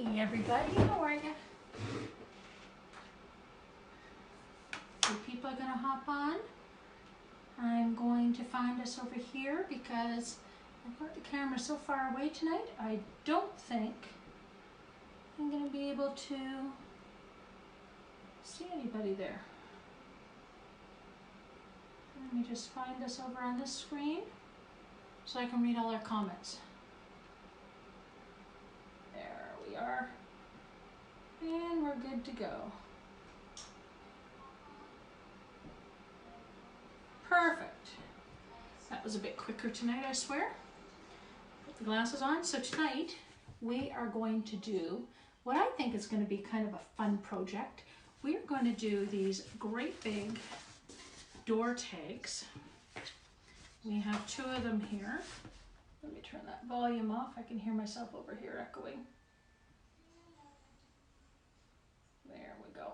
Hey everybody, how are you? You people are going to hop on. I'm going to find us over here because I've got the camera so far away tonight. I don't think I'm going to be able to see anybody there. Let me just find us over on this screen so I can read all our comments. There we are. And we're good to go. Perfect. That was a bit quicker tonight, I swear. Put the glasses on. So tonight we are going to do what I think is going to be kind of a fun project. We are going to do these great big door tags. We have two of them here. Let me turn that volume off. I can hear myself over here echoing. There we go.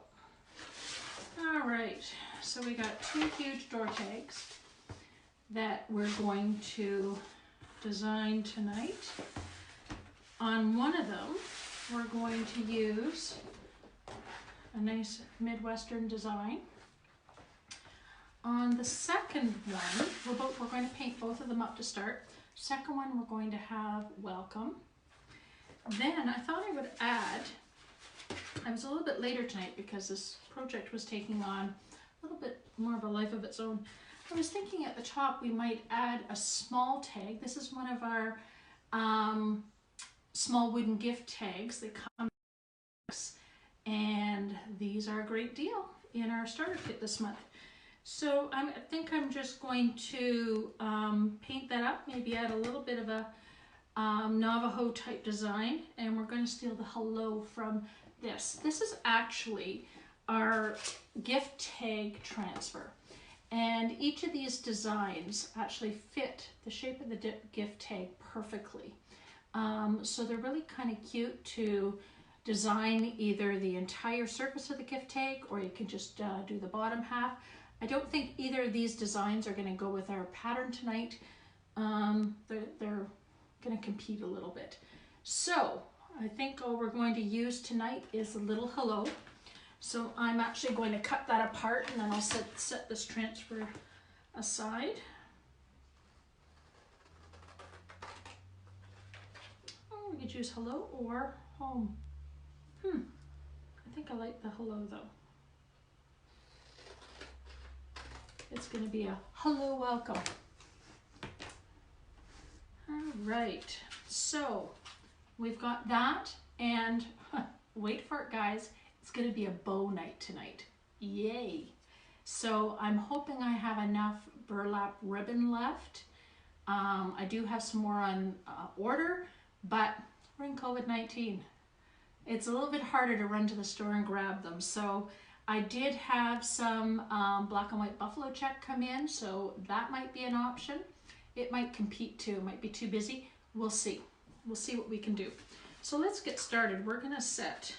All right, so we got two huge door tags that we're going to design tonight. On one of them, we're going to use a nice Midwestern design. On the second one, we're going to paint both of them up to start. Second one, we're going to have welcome. Then I thought I would add, I was a little bit later tonight because this project was taking on a little bit more of a life of its own. I was thinking at the top we might add a small tag. This is one of our small wooden gift tags that come, and these are a great deal in our starter kit this month. So I think I'm just going to paint that up, maybe add a little bit of a Navajo type design, and we're going to steal the hello from this. This is actually our gift tag transfer, and each of these designs actually fit the shape of the gift tag perfectly. So they're really kind of cute to design either the entire surface of the gift tag, or you can just do the bottom half. I don't think either of these designs are going to go with our pattern tonight. They're going to compete a little bit. So I think all we're going to use tonight is a little hello. So I'm actually going to cut that apart, and then I'll set this transfer aside. Oh, we could use hello or home. I think I like the hello though. It's going to be a hello welcome. All right, so we've got that, and wait for it guys, it's going to be a bow night tonight. Yay. So I'm hoping I have enough burlap ribbon left. I do have some more on order, but we're in COVID-19. It's a little bit harder to run to the store and grab them. So I did have some black and white buffalo check come in, so that might be an option. It might compete too, it might be too busy. We'll see. We'll see what we can do. So let's get started. We're gonna set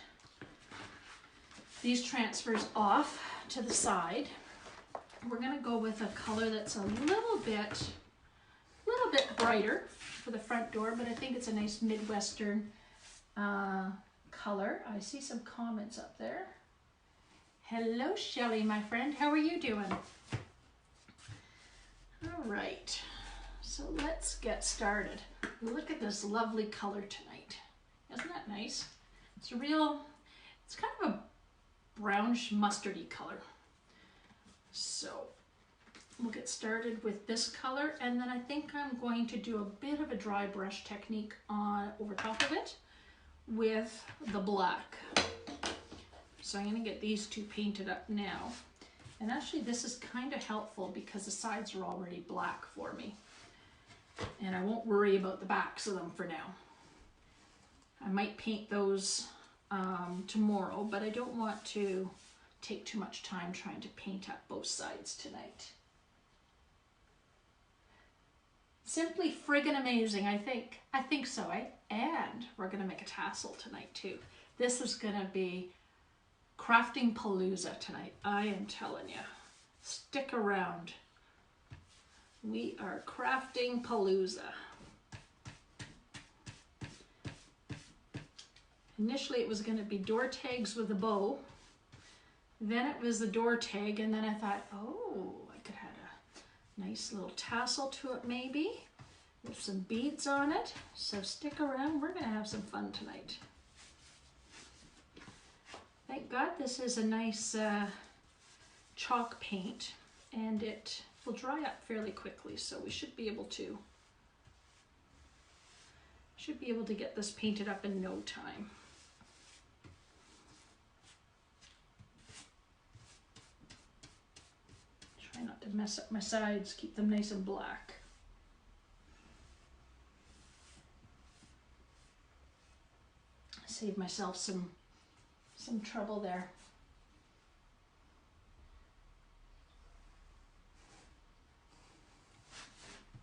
these transfers off to the side. We're gonna go with a color that's a little bit brighter for the front door, but I think it's a nice Midwestern color. I see some comments up there. Hello, Shelly, my friend. How are you doing? All right, so let's get started. Look at this lovely color tonight. Isn't that nice? It's kind of a brownish mustardy color. So we'll get started with this color, and then I think I'm going to do a bit of a dry brush technique over top of it with the black. So I'm going to get these two painted up now. And actually this is kind of helpful because the sides are already black for me. And I won't worry about the backs of them for now. I might paint those tomorrow, but I don't want to take too much time trying to paint up both sides tonight. Simply friggin' amazing, I think. I think so, eh? And we're going to make a tassel tonight too. This is going to be crafting palooza tonight, I am telling you. Stick around. We are crafting palooza. Initially it was going to be door tags with a bow. Then it was the door tag, and then I thought, oh, I could add a nice little tassel to it maybe, with some beads on it. So stick around, we're going to have some fun tonight. Thank God this is a nice chalk paint, and it will dry up fairly quickly, so we should be able to get this painted up in no time. Try not to mess up my sides, keep them nice and black. Save myself some trouble there.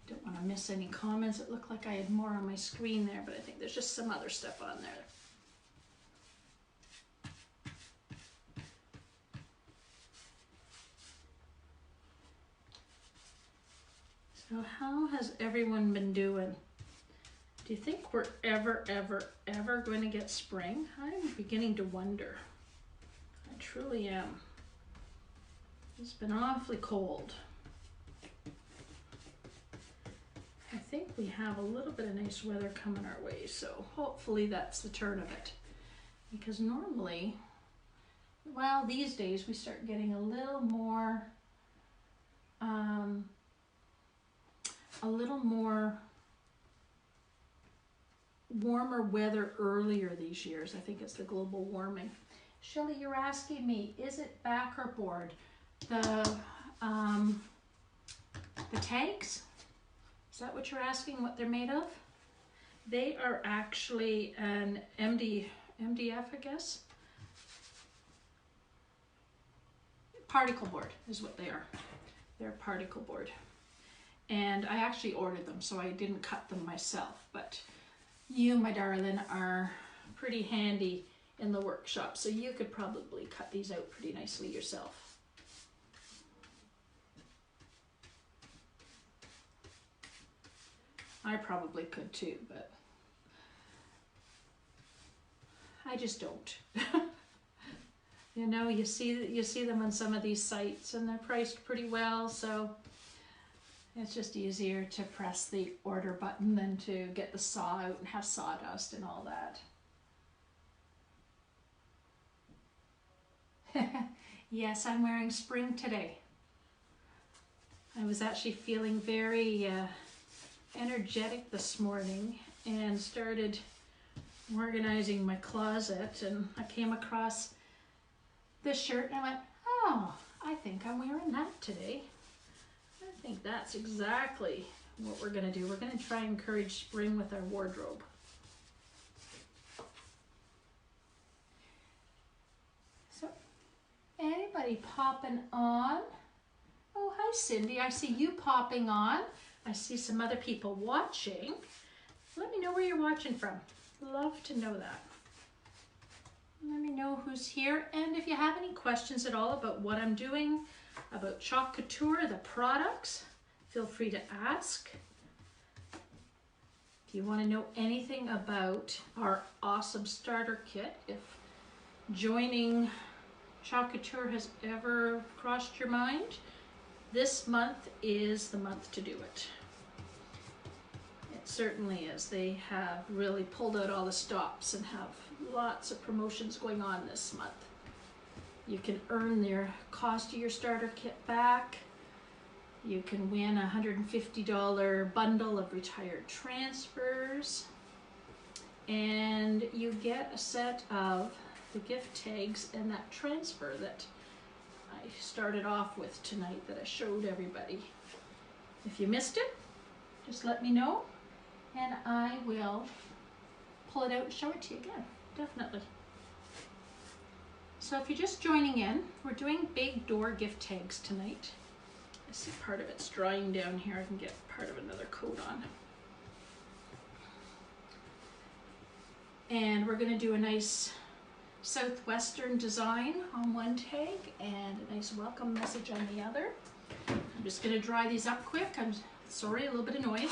Don't want to miss any comments. It looked like I had more on my screen there, but I think there's just some other stuff on there. So how has everyone been doing? Do you think we're ever going to get spring? I'm beginning to wonder. I truly am. It's been awfully cold. I think we have a little bit of nice weather coming our way, so hopefully that's the turn of it. Because normally, well, these days we start getting a little more warmer weather earlier these years. I think it's the global warming. Shelley, you're asking me, is it back or board? The tags? Is that what you're asking, what they're made of? They are actually an MDF, I guess. Particle board is what they are. They're particle board. And I actually ordered them, so I didn't cut them myself, but you, my darling, are pretty handy in the workshop, so you could probably cut these out pretty nicely yourself. I probably could too, but I just don't. You know, you see them on some of these sites, and they're priced pretty well, so it's just easier to press the order button than to get the saw out and have sawdust and all that. Yes, I'm wearing spring today. I was actually feeling very energetic this morning and started organizing my closet, and I came across this shirt and I went, oh, I think I'm wearing that today. I think that's exactly what we're going to do. We're going to try and encourage spring with our wardrobe. So, anybody popping on? Oh, hi Cindy, I see you popping on. I see some other people watching. Let me know where you're watching from. Love to know that. Let me know who's here, and if you have any questions at all about what I'm doing, about Chalk Couture, the products, feel free to ask. If you want to know anything about our awesome starter kit, if joining Chalk Couture has ever crossed your mind, this month is the month to do it. It certainly is. They have really pulled out all the stops and have lots of promotions going on this month. You can earn their cost of your starter kit back. You can win a $150 bundle of retired transfers. And you get a set of the gift tags and that transfer that I started off with tonight that I showed everybody. If you missed it, just let me know and I will pull it out and show it to you again, definitely. So if you're just joining in, we're doing big door gift tags tonight. I see part of it's drying down here. I can get part of another coat on. And we're going to do a nice southwestern design on one tag and a nice welcome message on the other. I'm just going to dry these up quick. I'm sorry, a little bit of noise.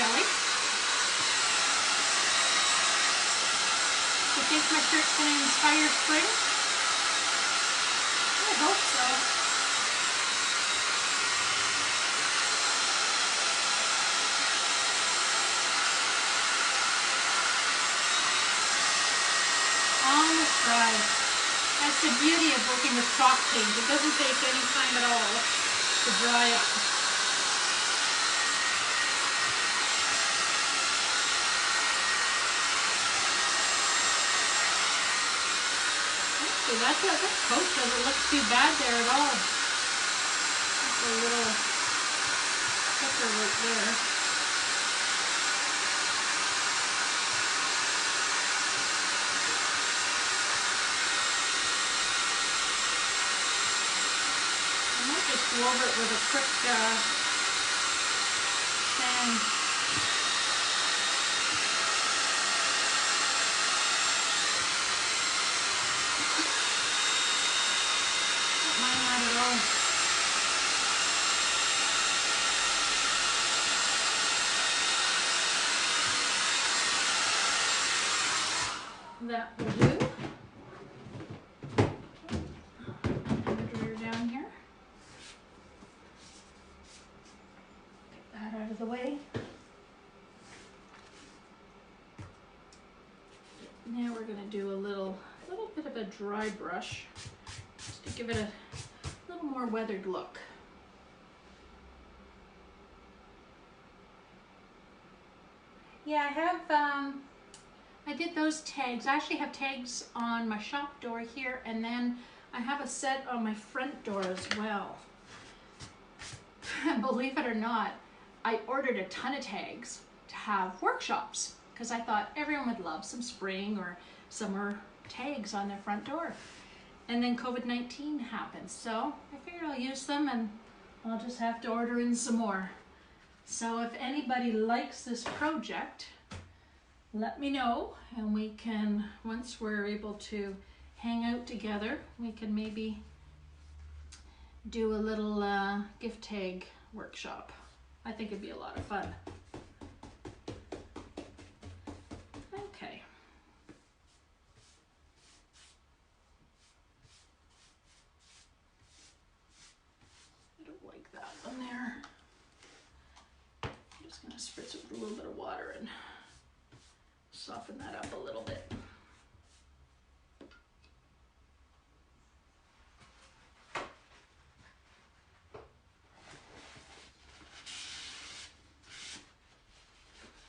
jelly. Do you think my shirt's going to inspire spring? I hope so. Almost dry. That's the beauty of working with chalk paint. It doesn't take any time at all to dry up. Actually, that coat doesn't look too bad there at all. Just a little thicker right there. Go over it with a quick sand. Don't mind that at all. That will do. Down here. Out of the way. Now we're going to do a little bit of a dry brush just to give it a little more weathered look. Yeah, I did those tags. I actually have tags on my shop door here, and then I have a set on my front door as well. Believe it or not, I ordered a ton of tags to have workshops because I thought everyone would love some spring or summer tags on their front door. And then COVID-19 happened, so I figured I'll use them and I'll just have to order in some more. So if anybody likes this project, let me know, and we can, once we're able to hang out together, we can maybe do a little gift tag workshop. I think it'd be a lot of fun. Okay. I don't like that one there. I'm just gonna spritz it with a little bit of water and soften that up a little bit.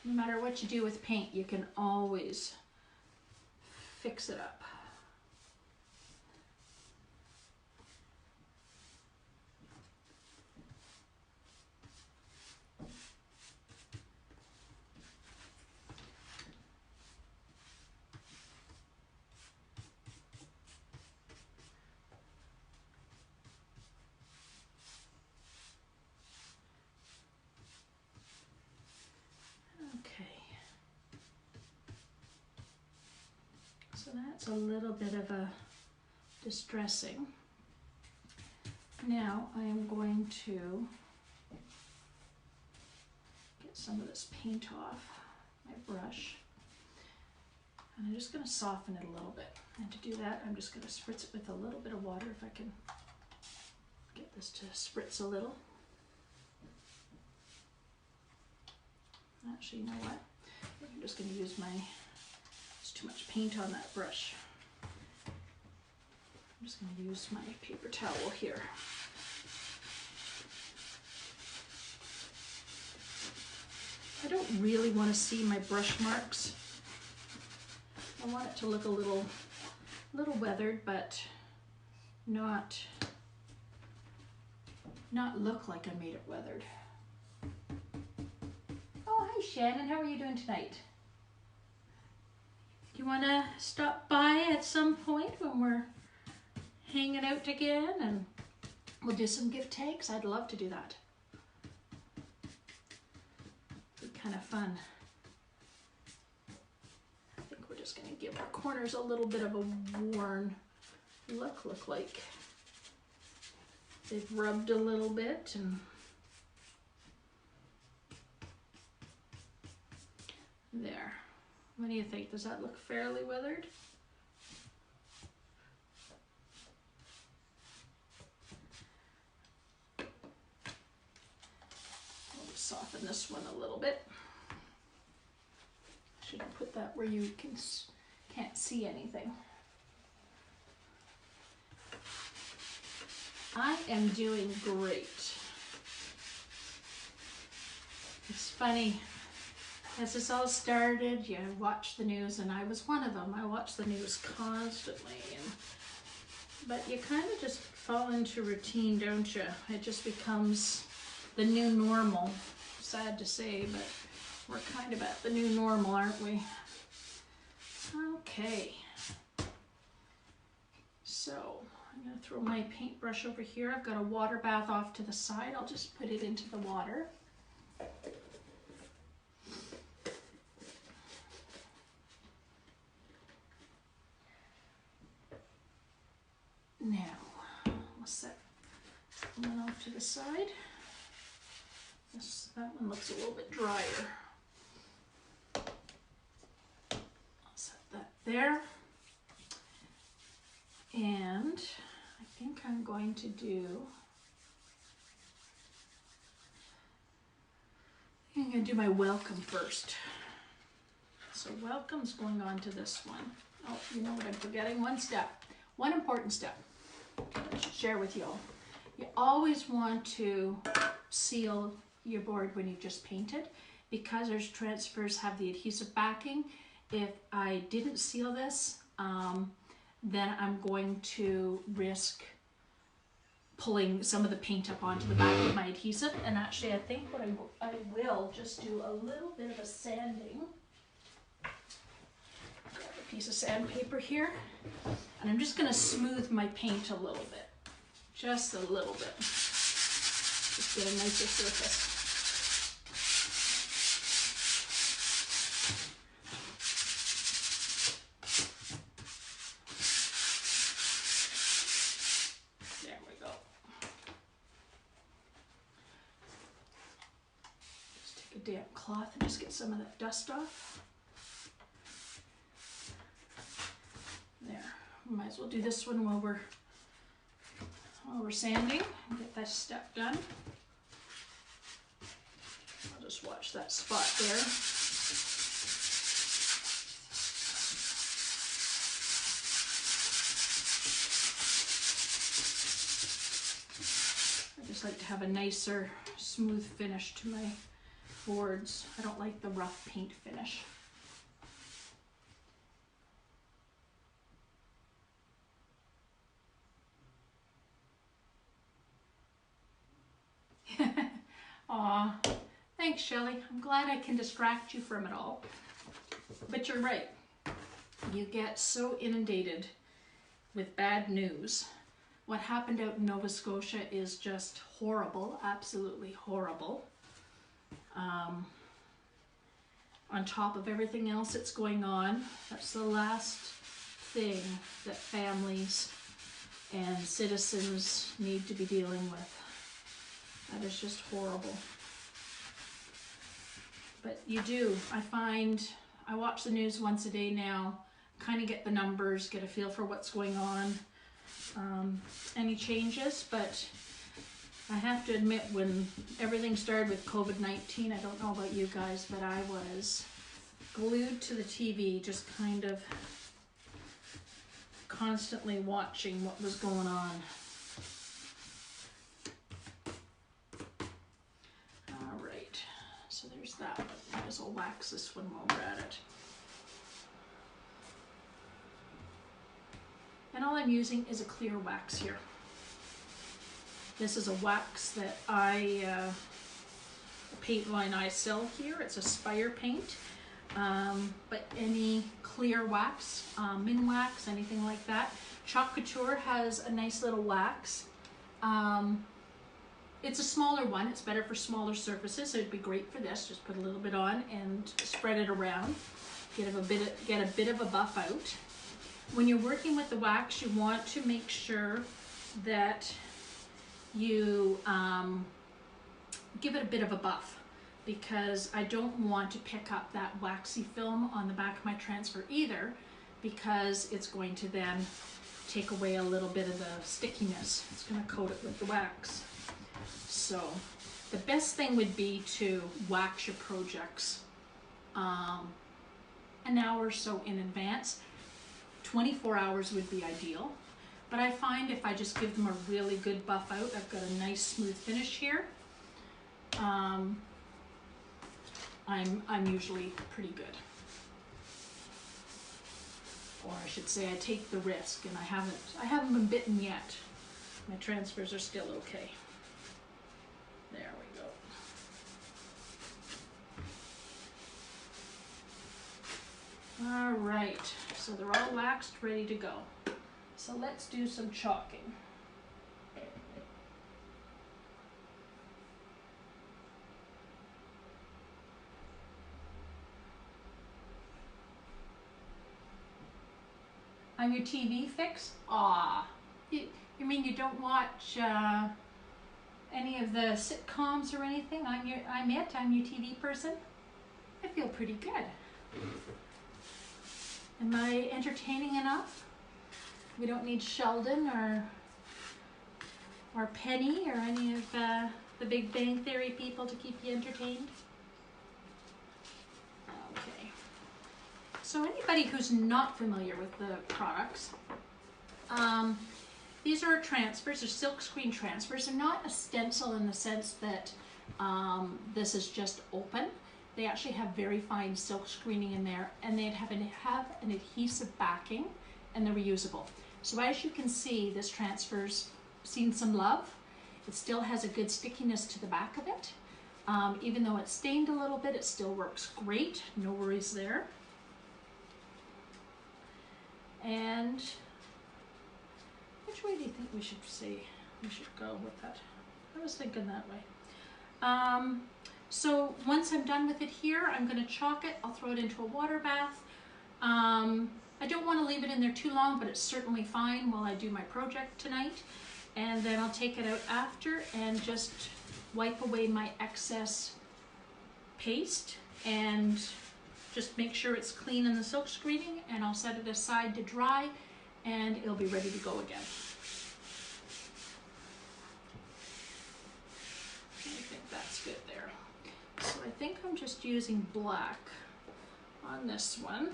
No matter what you do with paint, you can always fix it up. So that's a little bit of a distressing. Now I am going to get some of this paint off my brush. And I'm just going to soften it a little bit. And to do that, I'm just going to spritz it with a little bit of water if I can get this to spritz a little. Actually, you know what? I'm just going to use my, there's too much paint on that brush. I'm just going to use my paper towel here. I don't really want to see my brush marks. I want it to look a little weathered, but not look like I made it weathered. Oh, hi Shannon, how are you doing tonight? Do you want to stop by at some point when we're hanging out again and we'll do some gift tags? I'd love to do that. It'd be kind of fun. I think we're just going to give our corners a little bit of a worn look like they've rubbed a little bit. And There. What do you think? Does that look fairly weathered? I'll just soften this one a little bit. Should have put that where you can't see anything. I am doing great. It's funny, as this all started, you watch the news, and I was one of them. I watch the news constantly, but you kind of just fall into routine, don't you? It just becomes the new normal. Sad to say, but we're kind of at the new normal, aren't we? Okay. So I'm going to throw my paintbrush over here. I've got a water bath off to the side. I'll just put it into the water. Now, we'll set one off to the side. That one looks a little bit drier. I'll set that there. And I think I'm going to do my welcome first. So welcome's going on to this one. Oh, you know what I'm forgetting? One important step I should share with you all. You always want to seal your board when you just painted, because our transfers have the adhesive backing. If I didn't seal this, then I'm going to risk pulling some of the paint up onto the back of my adhesive. And actually, I think what I will just do a little bit of a sanding. Grab a piece of sandpaper here, and I'm just going to smooth my paint a little bit, just a little bit, just get a nicer surface. Damp cloth and just get some of that dust off. There, we might as well do this one while we're sanding and get that step done. I'll just watch that spot there. I just like to have a nicer, smooth finish to my boards. I don't like the rough paint finish. Aw, thanks, Shelley. I'm glad I can distract you from it all. But you're right. You get so inundated with bad news. What happened out in Nova Scotia is just horrible, absolutely horrible. On top of everything else that's going on, that's the last thing that families and citizens need to be dealing with. That is just horrible. But you do, I watch the news once a day now, kind of get the numbers, get a feel for what's going on, any changes, but I have to admit, when everything started with COVID-19, I don't know about you guys, but I was glued to the TV, just kind of constantly watching what was going on. All right, so there's that one. Might as well wax this one while we're at it. And all I'm using is a clear wax here. This is a wax that a paint line I sell here. It's a Spire paint, but any clear wax, Minwax, anything like that. Chalk Couture has a nice little wax. It's a smaller one. It's better for smaller surfaces, so it'd be great for this. Just put a little bit on and spread it around. Get a bit of a buff out. When you're working with the wax, you want to make sure that you give it a bit of a buff. because I don't want to pick up that waxy film on the back of my transfer either, because it's going to then take away a little bit of the stickiness. It's going to coat it with the wax. So the best thing would be to wax your projects an hour or so in advance. 24 hours would be ideal, but I find if I just give them a really good buff out, I've got a nice smooth finish here. I'm usually pretty good. Or I should say I take the risk, and I haven't been bitten yet. My transfers are still okay. There we go. All right, so they're all waxed, ready to go. So let's do some chalking. On your TV fix? Aw, you mean you don't watch any of the sitcoms or anything? I'm your TV person. I feel pretty good. Am I entertaining enough? We don't need Sheldon or Penny or any of the Big Bang Theory people to keep you entertained. Okay. So anybody who's not familiar with the products, these are transfers, they're silk screen transfers. They're not a stencil in the sense that this is just open. They actually have very fine silk screening in there, and they have an adhesive backing, and they're reusable. So as you can see, this transfer's seen some love. It still has a good stickiness to the back of it. Even though it's stained a little bit, it still works great. No worries there. And which way do you think we should go with that? I was thinking that way. So once I'm done with it here, I'm going to chalk it. I'll throw it into a water bath. I don't want to leave it in there too long, but it's certainly fine while I do my project tonight. And then I'll take it out after and just wipe away my excess paste and just make sure it's clean in the silk screening, and I'll set it aside to dry, and it'll be ready to go again. I think that's good there. So I think I'm just using black on this one.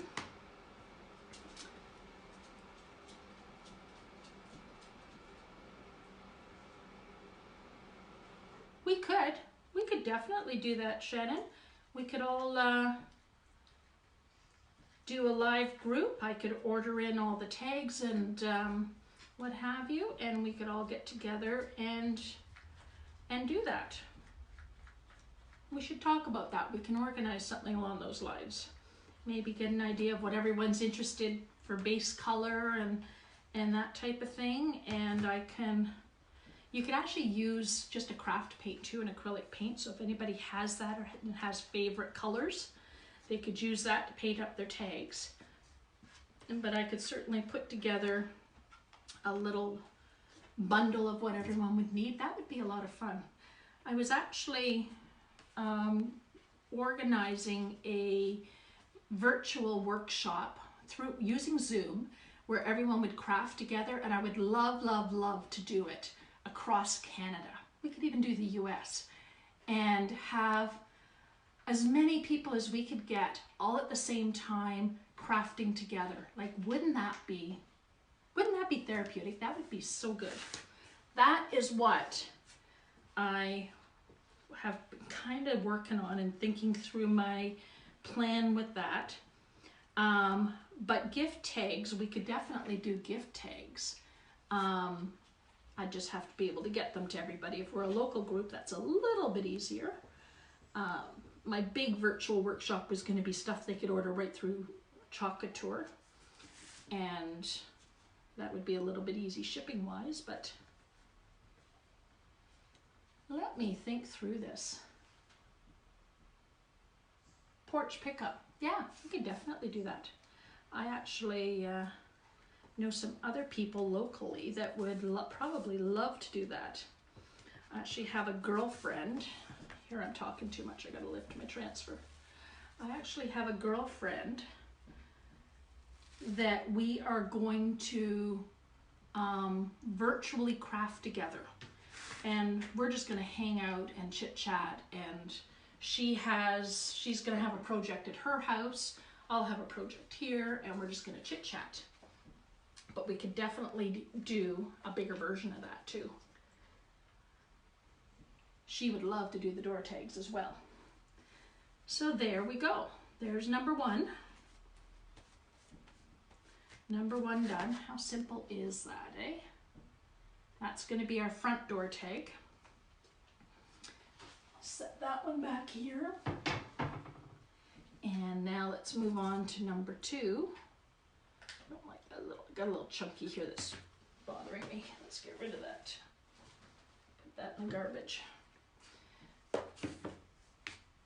We could definitely do that, Shannon. We could all do a live group. I could order in all the tags and what have you, and we could all get together and do that. We should talk about that. We can organize something along those lines. Maybe get an idea of what everyone's interested for base color and that type of thing. And you could actually use just a craft paint too, an acrylic paint. So if anybody has that or has favorite colors, they could use that to paint up their tags. But I could certainly put together a little bundle of what everyone would need. That would be a lot of fun. I was actually organizing a virtual workshop through using Zoom where everyone would craft together, and I would love to do it across Canada. We could even do the US and have as many people as we could get all at the same time crafting together. Like, wouldn't that be therapeutic? That would be so good. That is what I have been kind of working on and thinking through my plan with that. But gift tags, we could definitely do gift tags. I just have to be able to get them to everybody. If we're a local group, that's a little bit easier. My big virtual workshop was going to be stuff they could order right through Chalk Couture, and that would be a little bit easy shipping wise, but let me think through this. Porch pickup. Yeah, we could definitely do that. I actually know some other people locally that would probably love to do that. I actually have a girlfriend. Here I'm talking too much, I gotta lift my transfer. I actually have a girlfriend that we are going to virtually craft together. And we're just gonna hang out and chit chat, and she's gonna have a project at her house, I'll have a project here, and we're just gonna chit chat. But we could definitely do a bigger version of that too. She would love to do the door tags as well. So there we go. There's number one. Number one done. How simple is that, eh? That's going to be our front door tag. Set that one back here. And now let's move on to number two. I don't like that got a little chunky here that's bothering me. Let's get rid of that. Put that in the garbage.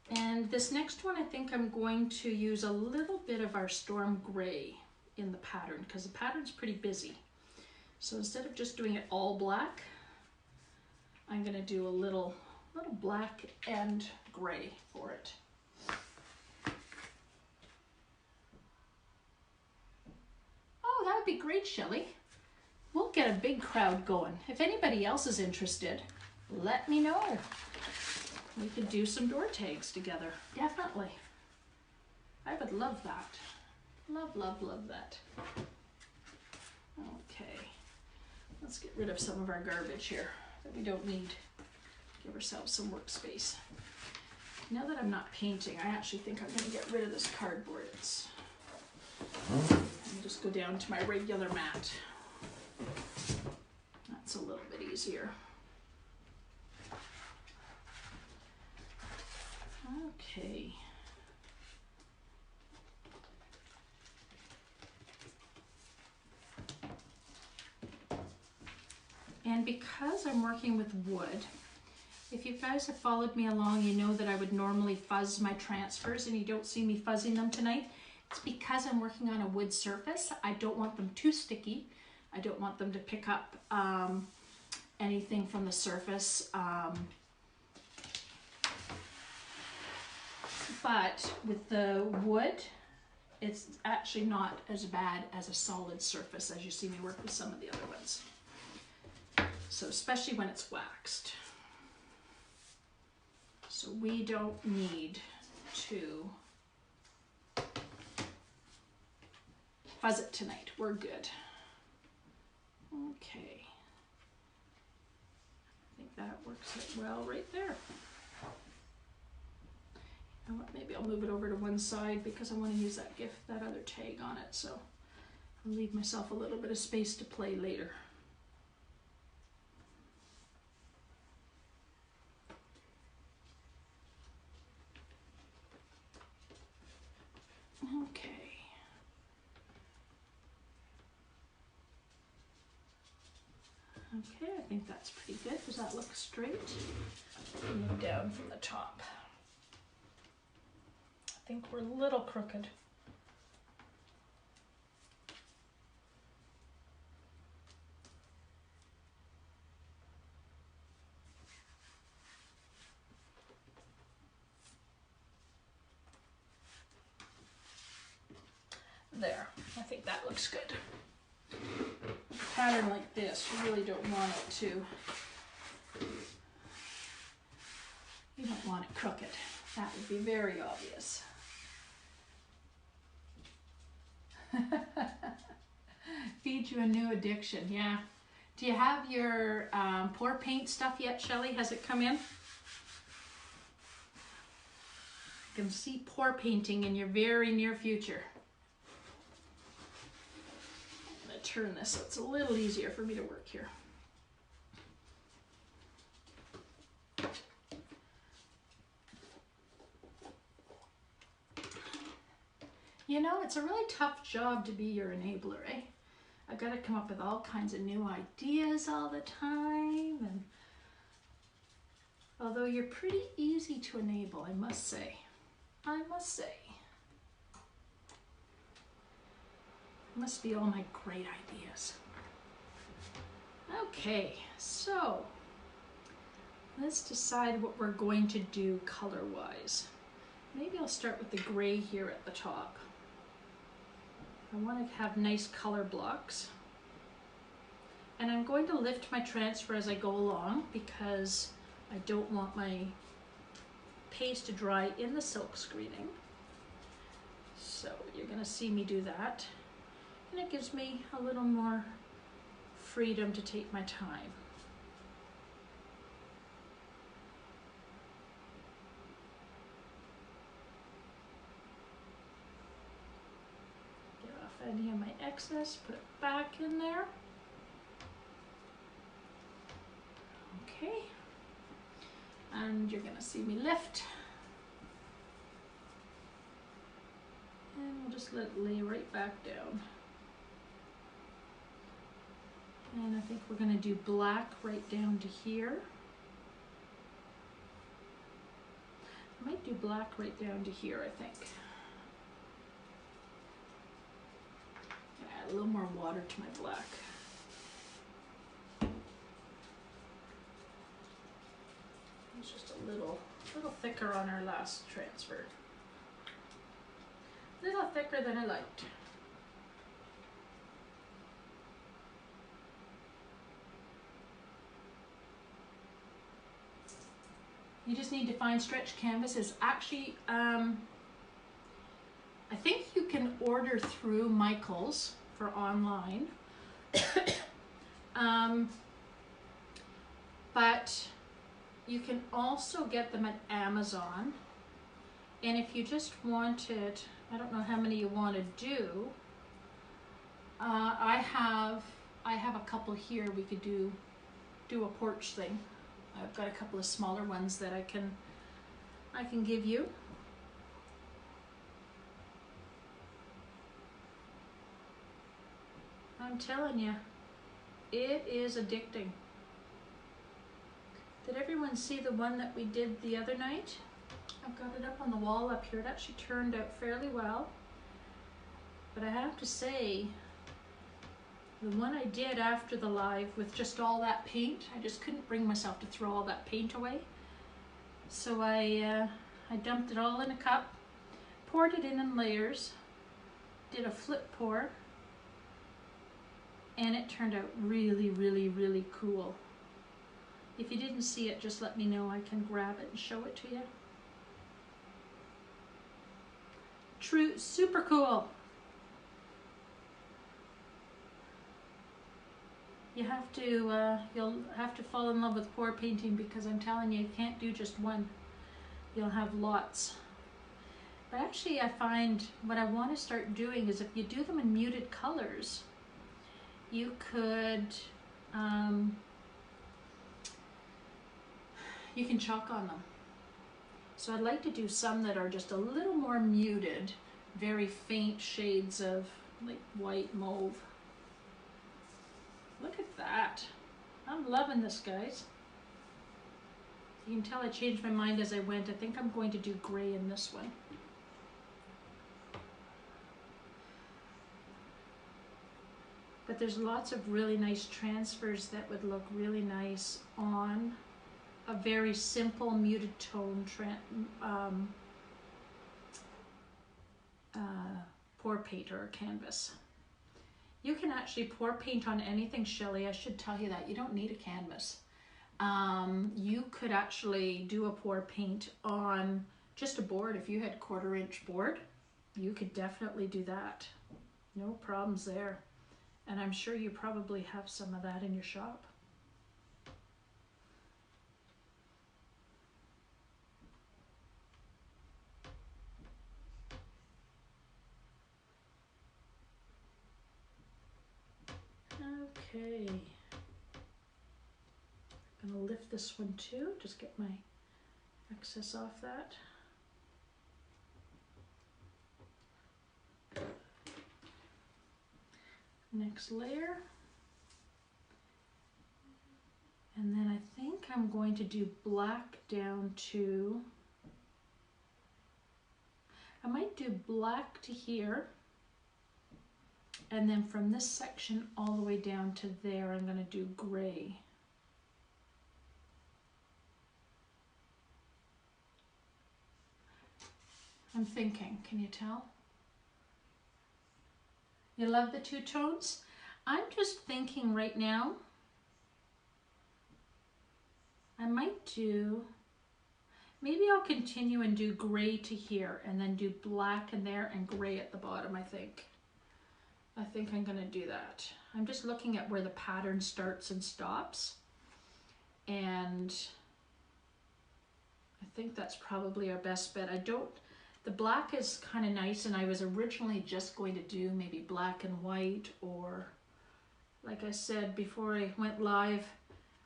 And this next one, I think I'm going to use a little bit of our storm gray in the pattern because the pattern's pretty busy. So instead of just doing it all black, I'm going to do a little black and gray for it. Oh, that would be great, Shelley. We'll get a big crowd going. If anybody else is interested, let me know. We could do some door tags together, definitely. I would love that. Love, love, love that. Okay, let's get rid of some of our garbage here that we don't need. Give ourselves some workspace. Now that I'm not painting, I actually think I'm gonna get rid of this cardboard. And just go down to my regular mat. That's a little bit easier. Okay. And because I'm working with wood, if you guys have followed me along, you know that I would normally fuzz my transfers, and you don't see me fuzzing them tonight. It's because I'm working on a wood surface. I don't want them too sticky. I don't want them to pick up anything from the surface. But with the wood, it's actually not as bad as a solid surface as you see me work with some of the other ones. So especially when it's waxed. So we don't need to fuzz it tonight. We're good. Okay. I think that works it well right there. You know what, maybe I'll move it over to one side because I want to use that other tag on it, so I'll leave myself a little bit of space to play later. Okay. Okay, I think that's pretty good. Does that look straight? Move down from the top. I think we're a little crooked. There, I think that looks good. A pattern like this, you really don't want it to, you don't want it crooked. That would be very obvious. Feed you a new addiction, yeah. Do you have your pour paint stuff yet, Shelley? Has it come in? I can see pour painting in your very near future. I'm going to turn this so it's a little easier for me to work here. You know, it's a really tough job to be your enabler, eh? I've got to come up with all kinds of new ideas all the time, and although you're pretty easy to enable, I must say. Must be all my great ideas. Okay, so Let's decide what we're going to do color-wise. Maybe I'll start with the gray here at the top. I want to have nice color blocks. And I'm going to lift my transfer as I go along because I don't want my paste to dry in the silk screening. So you're going to see me do that. And it gives me a little more freedom to take my time. Get off any of my excess, put it back in there. Okay. And you're going to see me lift. And we'll just let it lay right back down. And I think we're going to do black right down to here. I might do black right down to here, I think. Add a little more water to my black. It's just a little thicker on our last transfer. A little thicker than I liked. You just need to find stretch canvases. Actually, I think you can order through Michael's for online. But you can also get them at Amazon. And if you just wanted, I don't know how many you want to do. I have a couple here. We could do a porch thing. I've got a couple of smaller ones that I can give you. I'm telling you, it is addicting. Did everyone see the one that we did the other night? I've got it up on the wall up here. It actually turned out fairly well. But I have to say, the one I did after the live with just all that paint, I just couldn't bring myself to throw all that paint away. So I dumped it all in a cup, poured it in layers, did a flip pour, and it turned out really, really, really cool. If you didn't see it, just let me know. I can grab it and show it to you. Super cool. You'll have to fall in love with pour painting, because I'm telling you, you can't do just one. You'll have lots. But actually, I find what I want to start doing is if you do them in muted colors, you could, you can chalk on them. So I'd like to do some that are just a little more muted, very faint shades of like white, mauve. Look at that. I'm loving this, guys. You can tell I changed my mind as I went. I think I'm going to do gray in this one. But there's lots of really nice transfers that would look really nice on a very simple muted tone pour paint or canvas. You can actually pour paint on anything, Shelley. I should tell you that. You don't need a canvas. You could actually do a pour paint on just a board. If you had 1/4 inch board, you could definitely do that. No problems there. And I'm sure you probably have some of that in your shop. Okay. I'm gonna lift this one too, just get my excess off that. Next layer. And then I think I'm going to do black down to, I might do black to here. And then from this section all the way down to there, I'm going to do gray. I'm thinking, can you tell? You love the two tones? I'm just thinking right now, I might do, maybe I'll continue and do gray to here and then do black in there and gray at the bottom, I think. I think I'm gonna do that. I'm just looking at where the pattern starts and stops. And I think that's probably our best bet. The black is kind of nice, and I was originally just going to do maybe black and white, or like I said before I went live,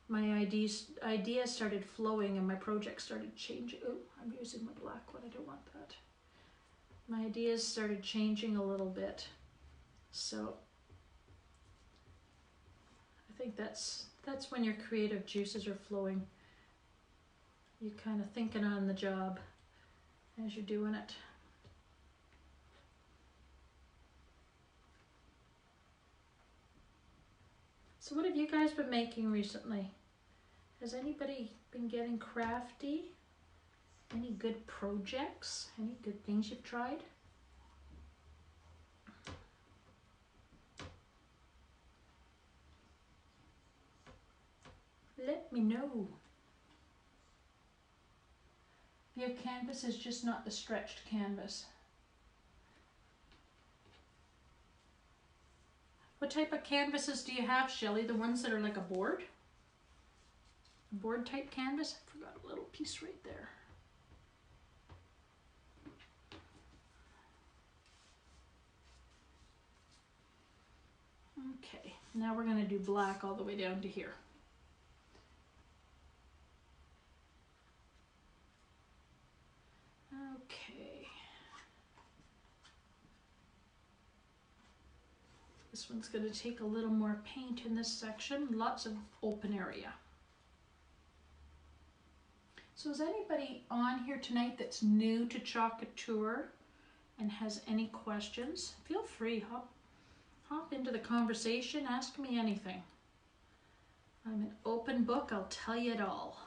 my ideas started flowing and my project started changing. Oh, I'm using my black one, I don't want that. My ideas started changing a little bit. So I think that's when your creative juices are flowing. You're kind of thinking on the job as you're doing it. So what have you guys been making recently? Has anybody been getting crafty? Any good projects? Any good things you've tried? Let me know. Your canvas is just not the stretched canvas. What type of canvases do you have, Shelley? The ones that are like a board? A board type canvas? I forgot a little piece right there. Okay, now we're going to do black all the way down to here. Okay. This one's going to take a little more paint in this section, lots of open area. So is anybody on here tonight that's new to Chalk Couture and has any questions? Feel free, hop into the conversation, ask me anything. I'm an open book, I'll tell you it all.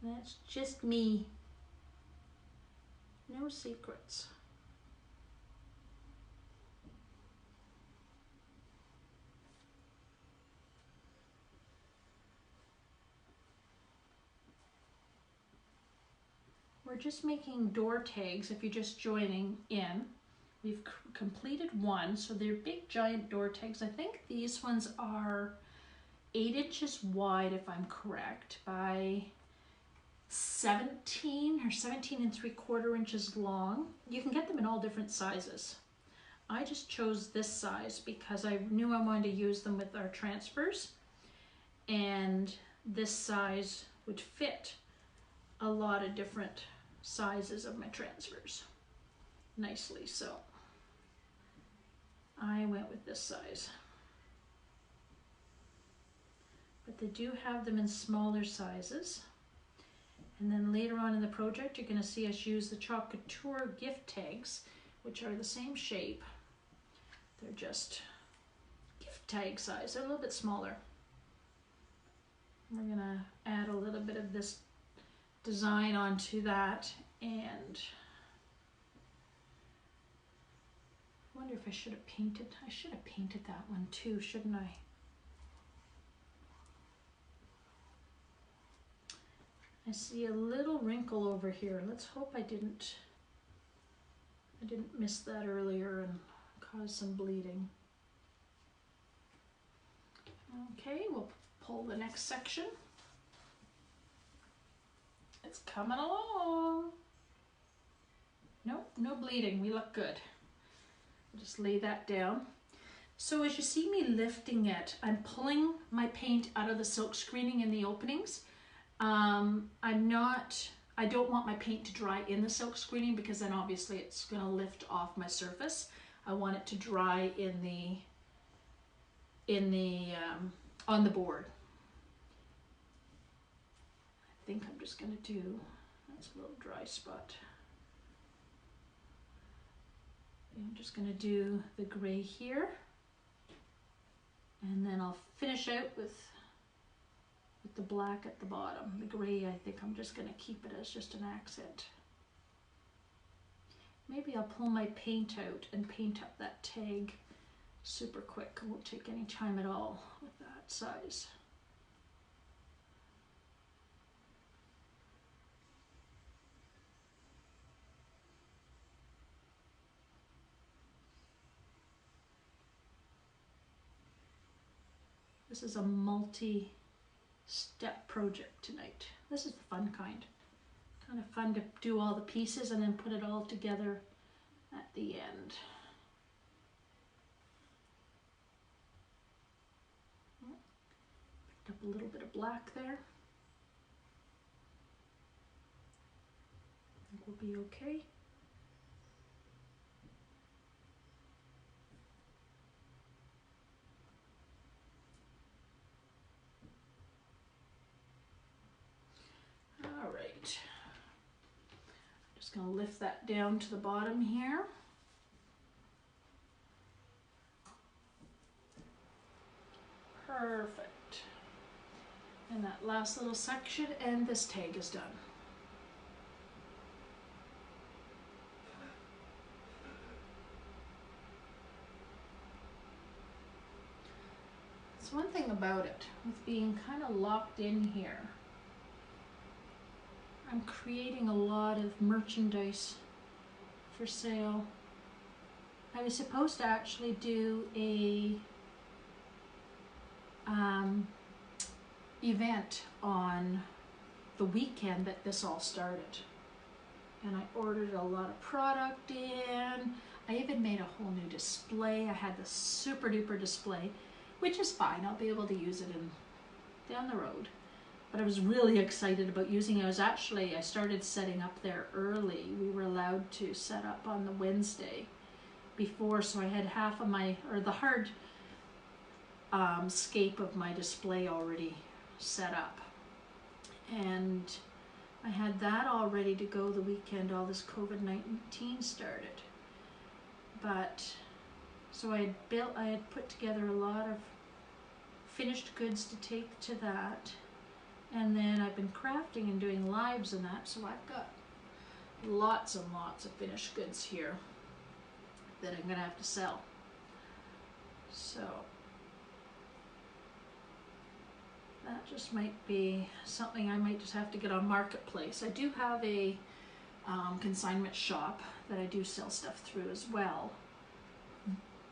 That's just me. No secrets. We're just making door tags if you're just joining in. We've completed one, so they're big giant door tags. I think these ones are 8 inches wide, if I'm correct, by 17 or 17 3/4 inches long. You can get them in all different sizes. I just chose this size because I knew I wanted to use them with our transfers, and this size would fit a lot of different sizes of my transfers nicely, so I went with this size. But they do have them in smaller sizes. And then later on in the project, you're going to see us use the Chalk Couture gift tags, which are the same shape. They're just gift tag size. They're a little bit smaller. We're going to add a little bit of this design onto that, and I wonder if I should have painted. I should have painted that one too, shouldn't I? I see a little wrinkle over here. Let's hope I didn't miss that earlier and cause some bleeding. Okay, we'll pull the next section. It's coming along. Nope, no bleeding. We look good. I'll just lay that down. So as you see me lifting it, I'm pulling my paint out of the silk screening in the openings. I don't want my paint to dry in the silk screening because then obviously it's going to lift off my surface. I want it to dry on the board. I think I'm just going to do, that's a little dry spot. I'm just going to do the gray here, and then I'll finish out with with the black at the bottom. The gray, I think I'm just going to keep it as just an accent. Maybe I'll pull my paint out and paint up that tag super quick. It won't take any time at all with that size. This is a multi-step project tonight. This is the fun kind. Kind of fun to do all the pieces and then put it all together at the end. Picked up a little bit of black there. I think we'll be okay. All right. Just going to lift that down to the bottom here. Perfect. And that last little section, and this tag is done. So one thing about it, with being kind of locked in here, I'm creating a lot of merchandise for sale. I was supposed to actually do a event on the weekend that this all started. And I ordered a lot of product in. I even made a whole new display. I had this super duper display, which is fine. I'll be able to use it down the road. But I was really excited about using it. I started setting up there early. We were allowed to set up on the Wednesday before, so I had half of the hard scape of my display already set up. And I had that all ready to go the weekend all this COVID-19 started. But, so I had put together a lot of finished goods to take to that. And then I've been crafting and doing lives and that, so I've got lots and lots of finished goods here that I'm gonna have to sell. So that just might be something I might just have to get on Marketplace. I do have a consignment shop that I do sell stuff through as well,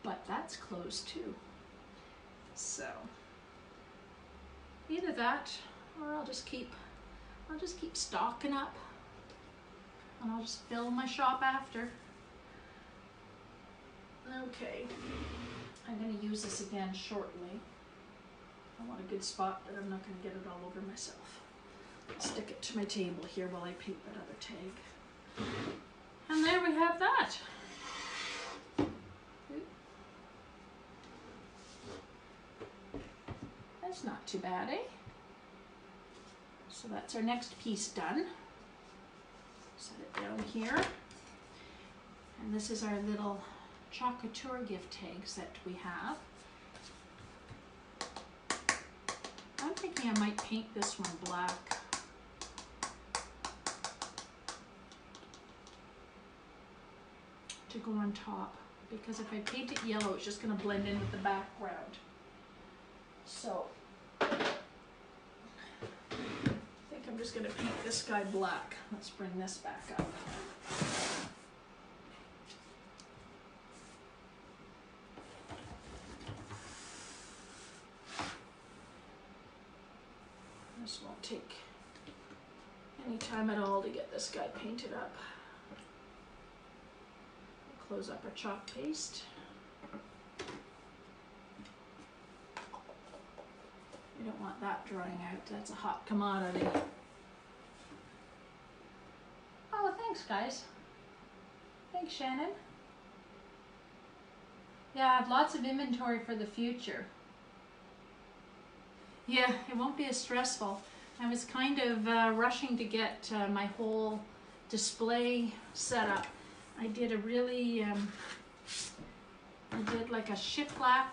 but that's closed too. So either that, or I'll just keep stocking up, and I'll just fill my shop after. Okay, I'm going to use this again shortly. I want a good spot that I'm not going to get it all over myself. I'll stick it to my table here while I paint that other tag. And there we have that. That's not too bad, eh? So that's our next piece done. Set it down here. And this is our little Chalk Couture gift tags that we have. I'm thinking I might paint this one black. To go on top, because if I paint it yellow, it's just going to blend in with the background. So I'm just going to paint this guy black. Let's bring this back up. This won't take any time at all to get this guy painted up. Close up our chalk paste. We don't want that drying out. That's a hot commodity. Oh, thanks, guys. Thanks, Shannon. Yeah, I have lots of inventory for the future. Yeah, it won't be as stressful. I was kind of rushing to get my whole display set up. I did a really, I did like a shiplap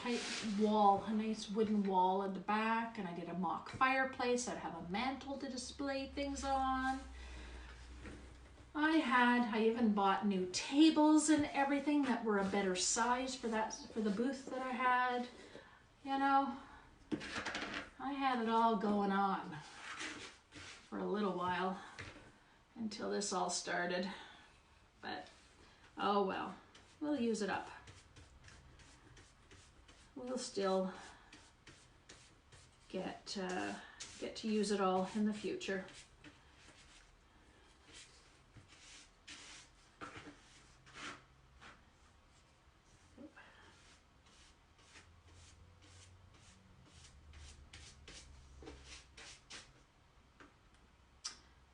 type wall, a nice wooden wall at the back, and I did a mock fireplace. I'd have a mantle to display things on. I even bought new tables and everything that were a better size for the booth that I had. You know, I had it all going on for a little while until this all started. But oh well, we'll use it up. We'll still get to use it all in the future.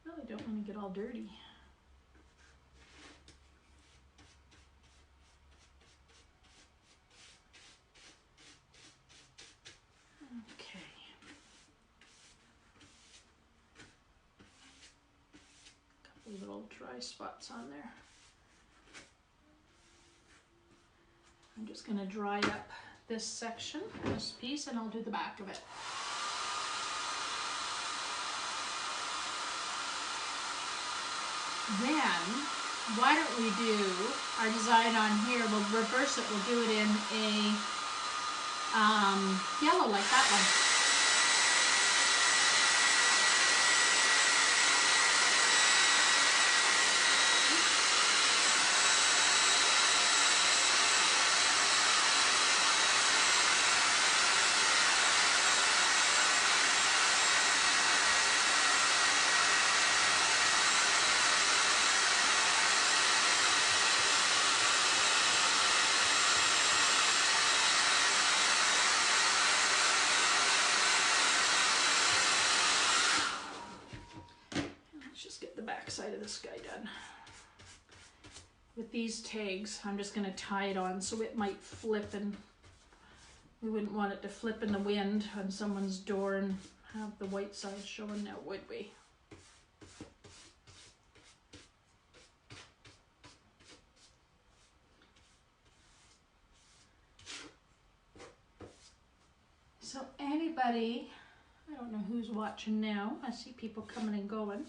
Really don't want to get all dirty. Okay. Couple little dry spots on there. I'm just going to dry up this section, this piece, and I'll do the back of it. Then, why don't we do our design on here, we'll reverse it, we'll do it in a yellow like that one. Side of this guy done. With these tags, I'm just going to tie it on so it might flip, and we wouldn't want it to flip in the wind on someone's door and have the white side showing now, would we? So anybody, I don't know who's watching now, I see people coming and going.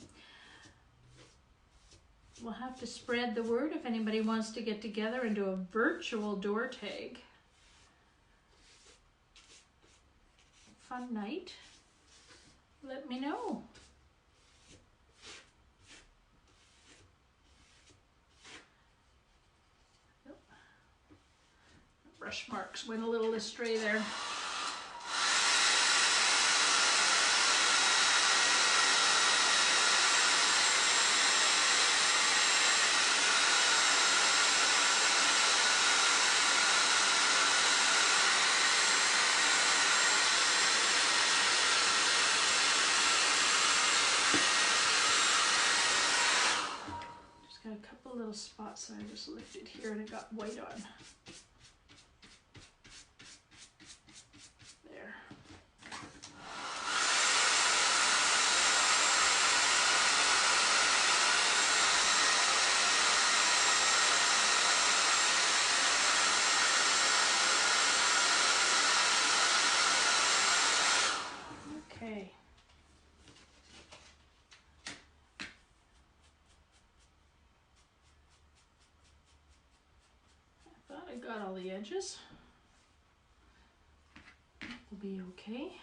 We'll have to spread the word if anybody wants to get together and do a virtual door tag. Fun night. Let me know. Brush marks went a little astray there. Little spots that I just lifted here and it got white on. There. Okay. Got all the edges. Will be okay.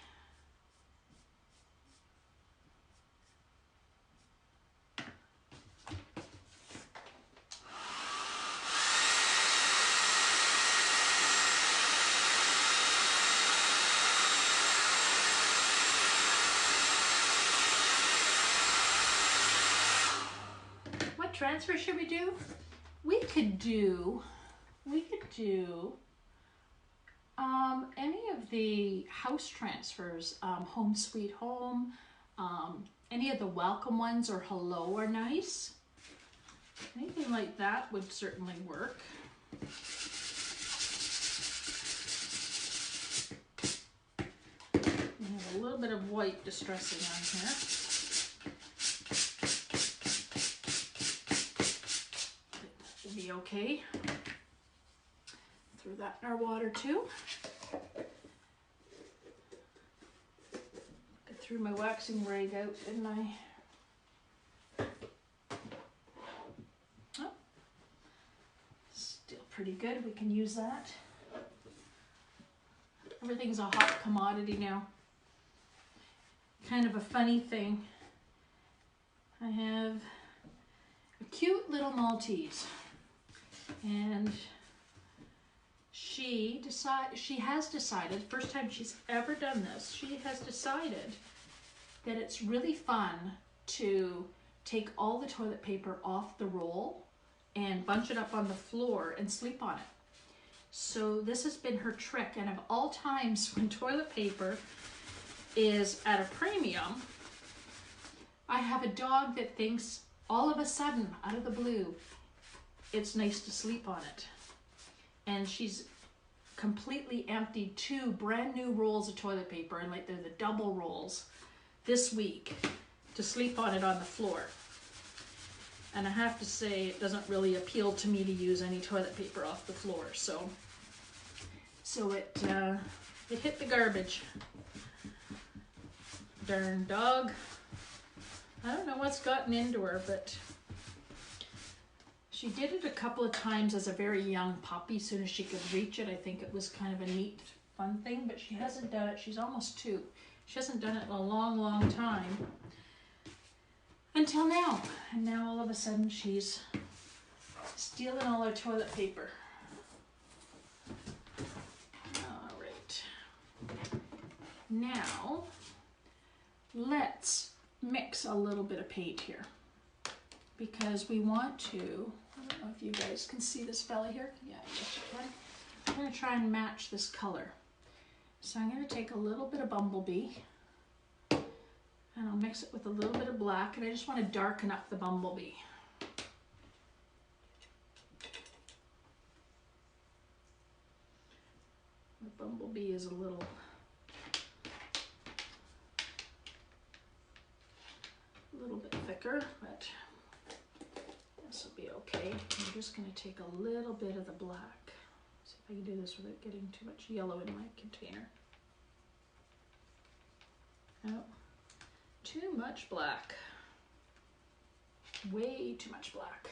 What transfer should we do? We could do any of the house transfers, Home Sweet Home, any of the welcome ones, or hello are nice. Anything like that would certainly work. We have a little bit of white distressing on here. That should be okay. Throw that in our water too. threw my waxing rag out, didn't I? Oh, still pretty good. We can use that. Everything's a hot commodity now. Kind of a funny thing. I have a cute little Maltese, and she has decided, first time she's ever done this, she has decided that it's really fun to take all the toilet paper off the roll and bunch it up on the floor and sleep on it. So this has been her trick, and of all times when toilet paper is at a premium, I have a dog that thinks all of a sudden, out of the blue, it's nice to sleep on it. And she's completely emptied 2 brand new rolls of toilet paper, and like they're the double rolls, this week to sleep on it on the floor. And I have to say, it doesn't really appeal to me to use any toilet paper off the floor, so it hit the garbage. Darn dog. I don't know what's gotten into her, but she did it a couple of times as a very young puppy. As soon as she could reach it, I think it was kind of a neat, fun thing, but she hasn't done it. She's almost 2. She hasn't done it in a long, long time until now. And now all of a sudden she's stealing all our toilet paper. All right. Now, let's mix a little bit of paint here, because we want to, I don't know if you guys can see this fella here. Yeah, yes you can. I'm going to try and match this color. So I'm going to take a little bit of Bumblebee and I'll mix it with a little bit of black, and I just want to darken up the Bumblebee. The Bumblebee is a little bit thicker, but this will be okay. I'm just going to take a little bit of the black. See if I can do this without getting too much yellow in my container. Oh, too much black. Way too much black.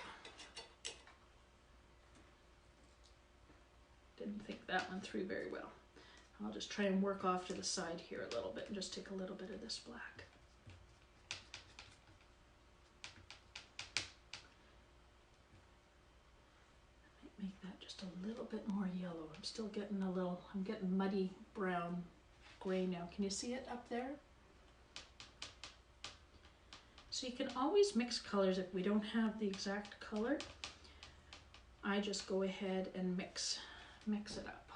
Didn't think that one through very well. I'll just try and work off to the side here a little bit and just take a little bit of this black. Make that just a little bit more yellow. I'm still getting I'm getting muddy brown gray now. Can you see it up there? So you can always mix colors if we don't have the exact color. I just go ahead and mix it up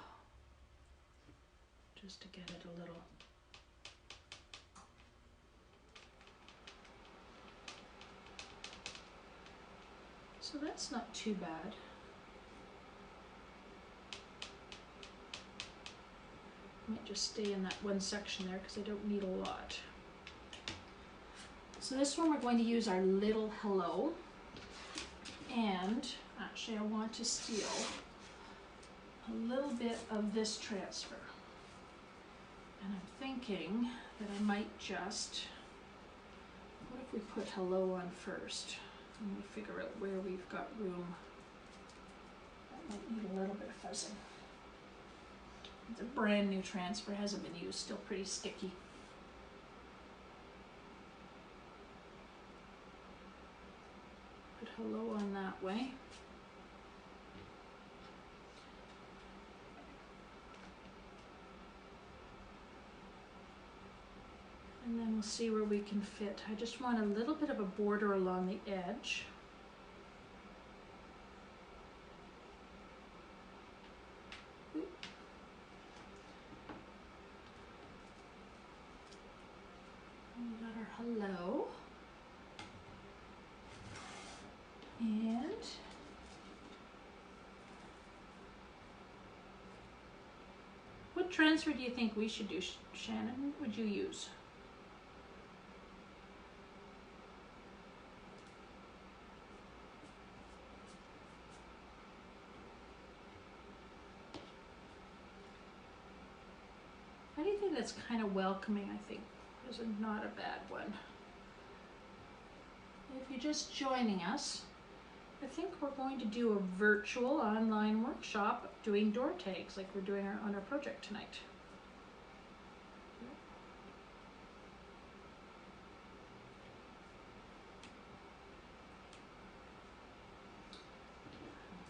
just to get it a little. So that's not too bad. I might just stay in that one section there because I don't need a lot. So this one we're going to use our little hello, and actually I want to steal a little bit of this transfer, and I'm thinking that I might just, what if we put hello on first and we figure out where we've got room. That might need a little bit of fuzzing. It's a brand new transfer, hasn't been used, still pretty sticky. Put hello on that way. And then we'll see where we can fit. I just want a little bit of a border along the edge. We got our hello. And what transfer do you think we should do, Shannon? What would you use? Anything that's kind of welcoming, I think is not a bad one. If you're just joining us, I think we're going to do a virtual online workshop doing door tags like we're doing on our project tonight.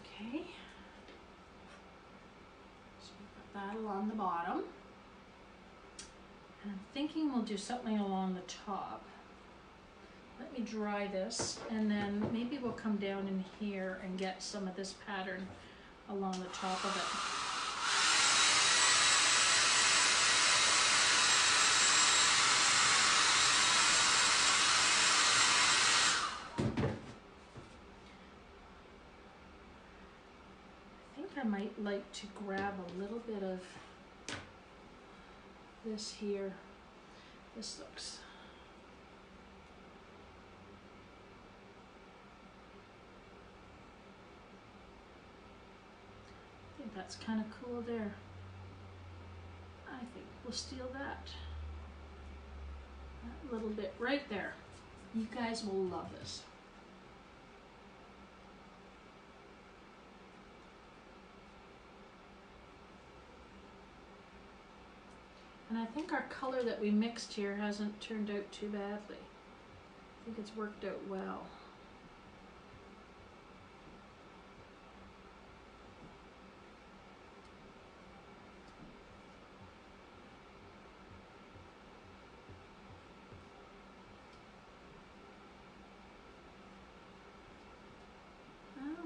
Okay, so we've got that along the bottom. And I'm thinking we'll do something along the top. Let me dry this, and then maybe we'll come down in here and get some of this pattern along the top of it. I think I might like to grab a little bit of this here. This looks that's kind of cool there. I think we'll steal that little bit right there. You guys will love this. And I think our color that we mixed here hasn't turned out too badly. I think it's worked out well.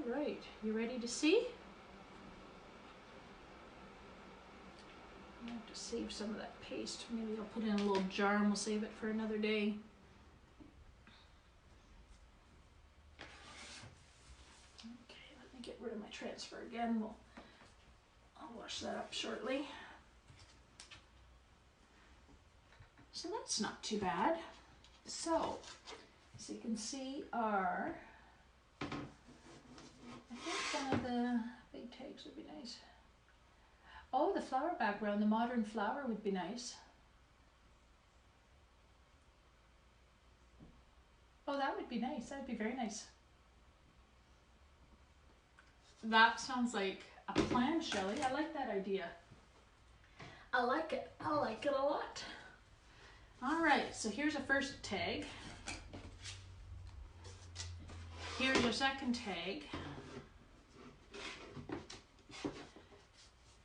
Right, you ready to see? I have to save some of that paste. Maybe I'll put it in a little jar and we'll save it for another day. Okay, let me get rid of my transfer again. I'll wash that up shortly. So that's not too bad. So, as you can see, I think one of the big tags would be nice. Oh, the flower background, the modern flower would be nice. Oh, that would be nice. That would be very nice. That sounds like a plan, Shelley. I like that idea. I like it. I like it a lot. All right, so here's a first tag. Here's your second tag.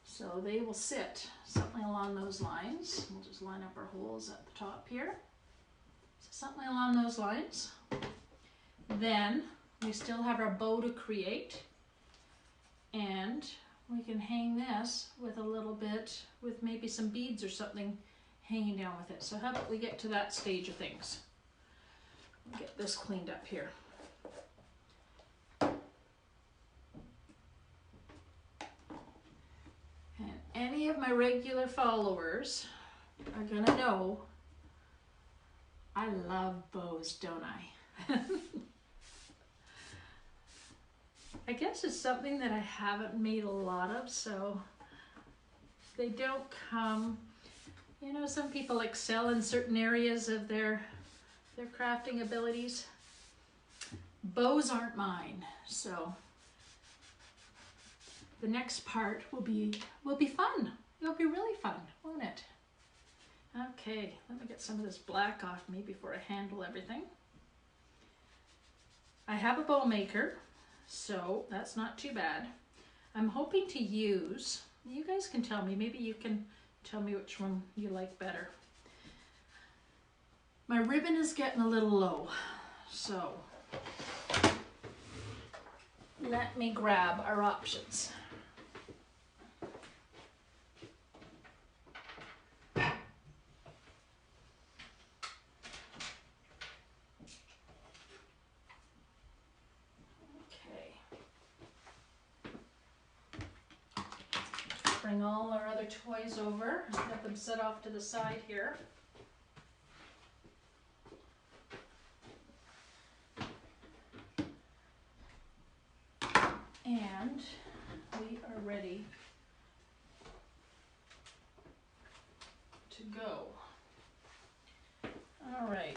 So they will sit something along those lines. We'll just line up our holes at the top here. So something along those lines. Then we still have our bow to create. And we can hang this with a little bit, with maybe some beads or something hanging down with it. So how about we get to that stage of things? Get this cleaned up here. And any of my regular followers are gonna know I love bows, don't I? I guess it's something that I haven't made a lot of, so they don't come, you know, some people excel in certain areas of their crafting abilities. Bows aren't mine, so the next part will be fun. It'll be really fun, won't it? Okay, let me get some of this black off me before I handle everything. I have a bow maker, so that's not too bad. I'm hoping to use, you guys can tell me, maybe you can tell me which one you like better. My ribbon is getting a little low, so let me grab our options. Bring all our other toys over, let them set off to the side here. And we are ready to go.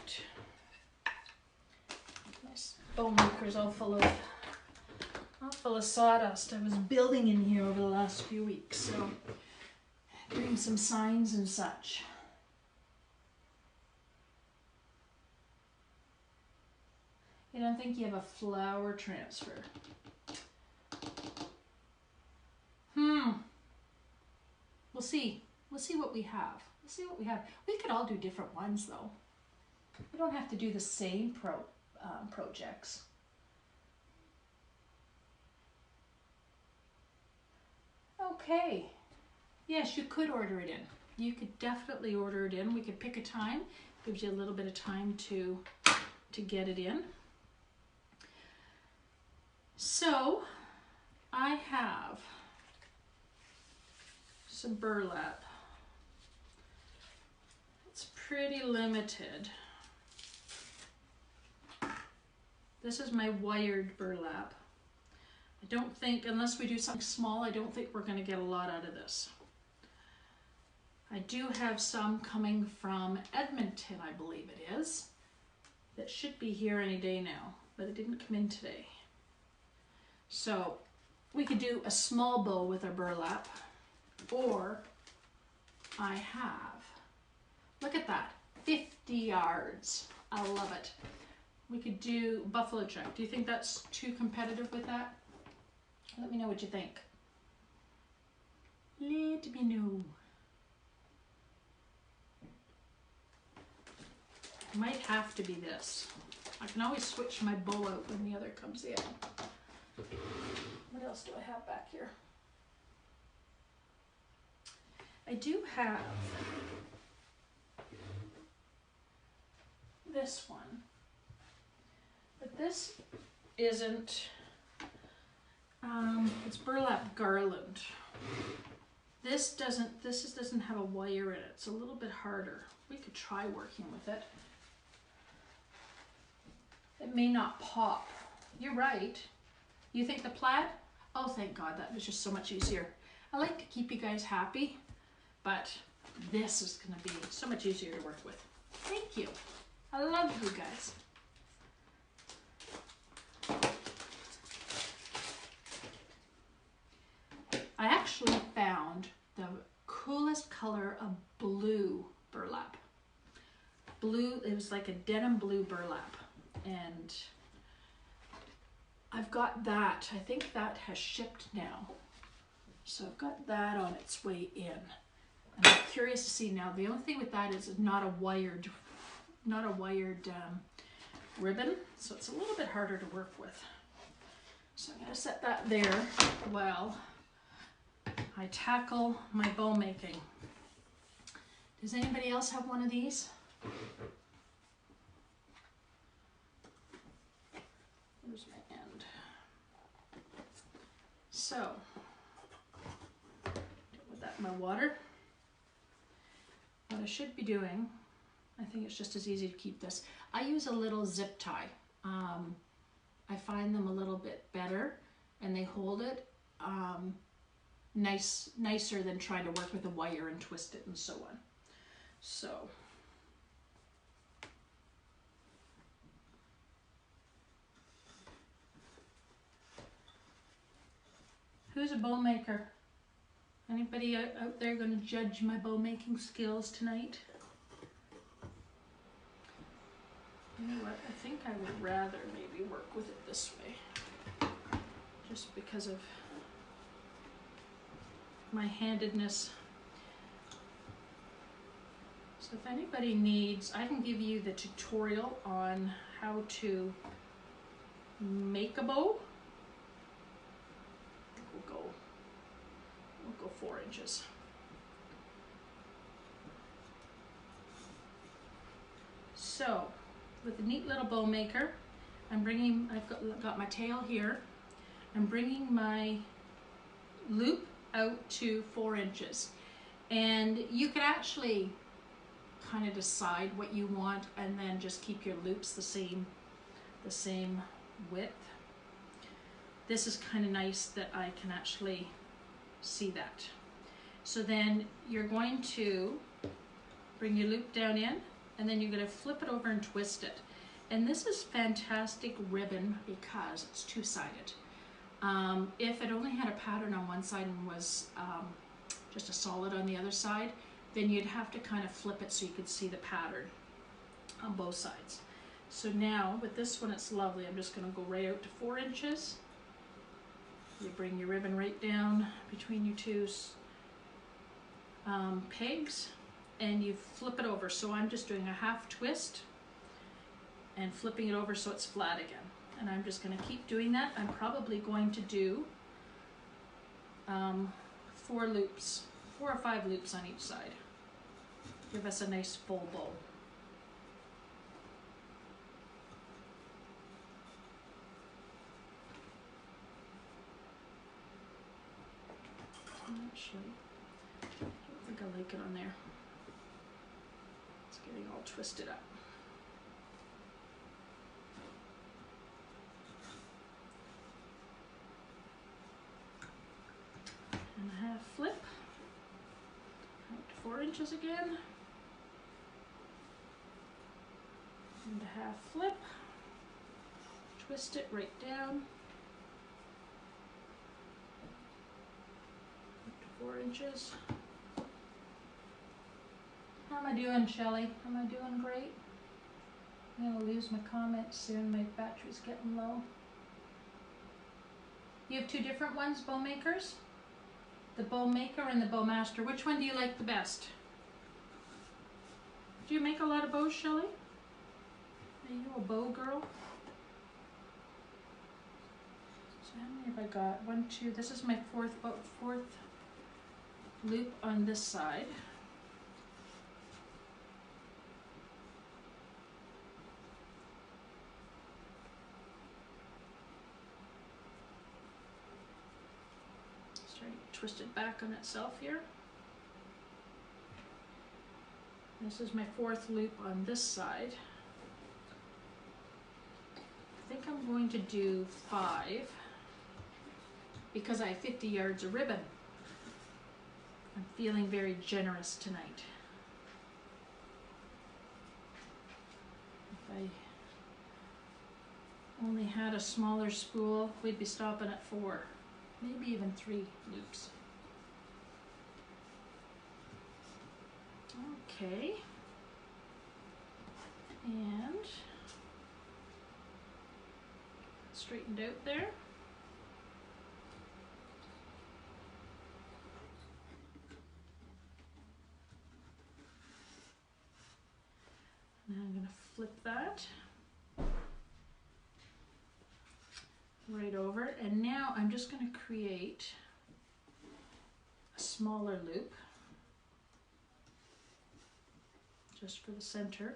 right. This bow maker's all full of sawdust. I was building in here over the last few weeks, so doing some signs and such. You don't think you have a flower transfer? We'll see. We'll see what we have. We'll see what we have. We could all do different ones though. We don't have to do the same projects. Okay. Yes, you could order it in. You could definitely order it in. We could pick a time. Gives you a little bit of time to get it in. So, I have some burlap. It's pretty limited. This is my wired burlap. I don't think, unless we do something small, I don't think we're going to get a lot out of this. I do have some coming from Edmonton, I believe it is. That should be here any day now, but it didn't come in today. So we could do a small bow with our burlap, or I have, look at that, 50 yards. I love it. We could do buffalo check. Do you think that's too competitive with that? Let me know what you think. Let me know. It might have to be this. I can always switch my bow out when the other comes in. What else do I have back here? I do have this one, but this isn't, it's burlap garland. This doesn't have a wire in it. It's a little bit harder. We could try working with it. It may not pop. You're right. You think the plaid? Oh, thank God, that was just so much easier. I like to keep you guys happy, but this is gonna be so much easier to work with. Thank you. I love you guys. I actually found the coolest color of blue burlap. Blue, it was like a denim blue burlap. And I've got that. I think that has shipped now. So I've got that on its way in. And I'm curious to see now. The only thing with that is it's not a wired ribbon. So it's a little bit harder to work with. So I'm going to set that there while I tackle my bow making. Does anybody else have one of these? Here's my end. So, with that in my water, what I should be doing, I think it's just as easy to keep this. I use a little zip tie. I find them a little bit better and they hold it nicer than trying to work with a wire and twist it and so on. So, who's a bow maker? Anybody out there going to judge my bow making skills tonight? You know what, I think I would rather maybe work with it this way. Just because of my handedness. So if anybody needs, I can give you the tutorial on how to make a bow. We'll go 4 inches. So with a neat little bow maker, I've got my tail here. I'm bringing my loop out to 4 inches. And you could actually kind of decide what you want and then just keep your loops the same width. This is kind of nice that I can actually see that. So then you're going to bring your loop down in and then you're going to flip it over and twist it. And this is fantastic ribbon because it's two-sided. If it only had a pattern on one side and was just a solid on the other side, then you'd have to kind of flip it so you could see the pattern on both sides. So now with this one, it's lovely. I'm just going to go right out to 4 inches. You bring your ribbon right down between your two pegs, and you flip it over. So I'm just doing a half twist and flipping it over so it's flat again. And I'm just going to keep doing that. I'm probably going to do 4 loops, 4 or 5 loops on each side. Give us a nice full bow. Actually, I don't think I like it on there. It's getting all twisted up. And a half flip, out to 4 inches again, and a half flip, twist it right down, up to 4 inches. How am I doing, Shelly? Am I doing great? I'm gonna lose my comments soon, my battery's getting low. You have 2 different ones, bow makers? The bow maker and the bow master. Which one do you like the best? Do you make a lot of bows, Shelly? Are you a bow girl? So how many have I got? 1, 2. This is my fourth loop on this side. Twist it back on itself here. This is my 4th loop on this side. I think I'm going to do 5 because I have 50 yards of ribbon. I'm feeling very generous tonight. If I only had a smaller spool, we'd be stopping at 4. Maybe even 3 loops. Okay. And straightened out there. Now I'm going to flip that right over, and now I'm just going to create a smaller loop just for the center.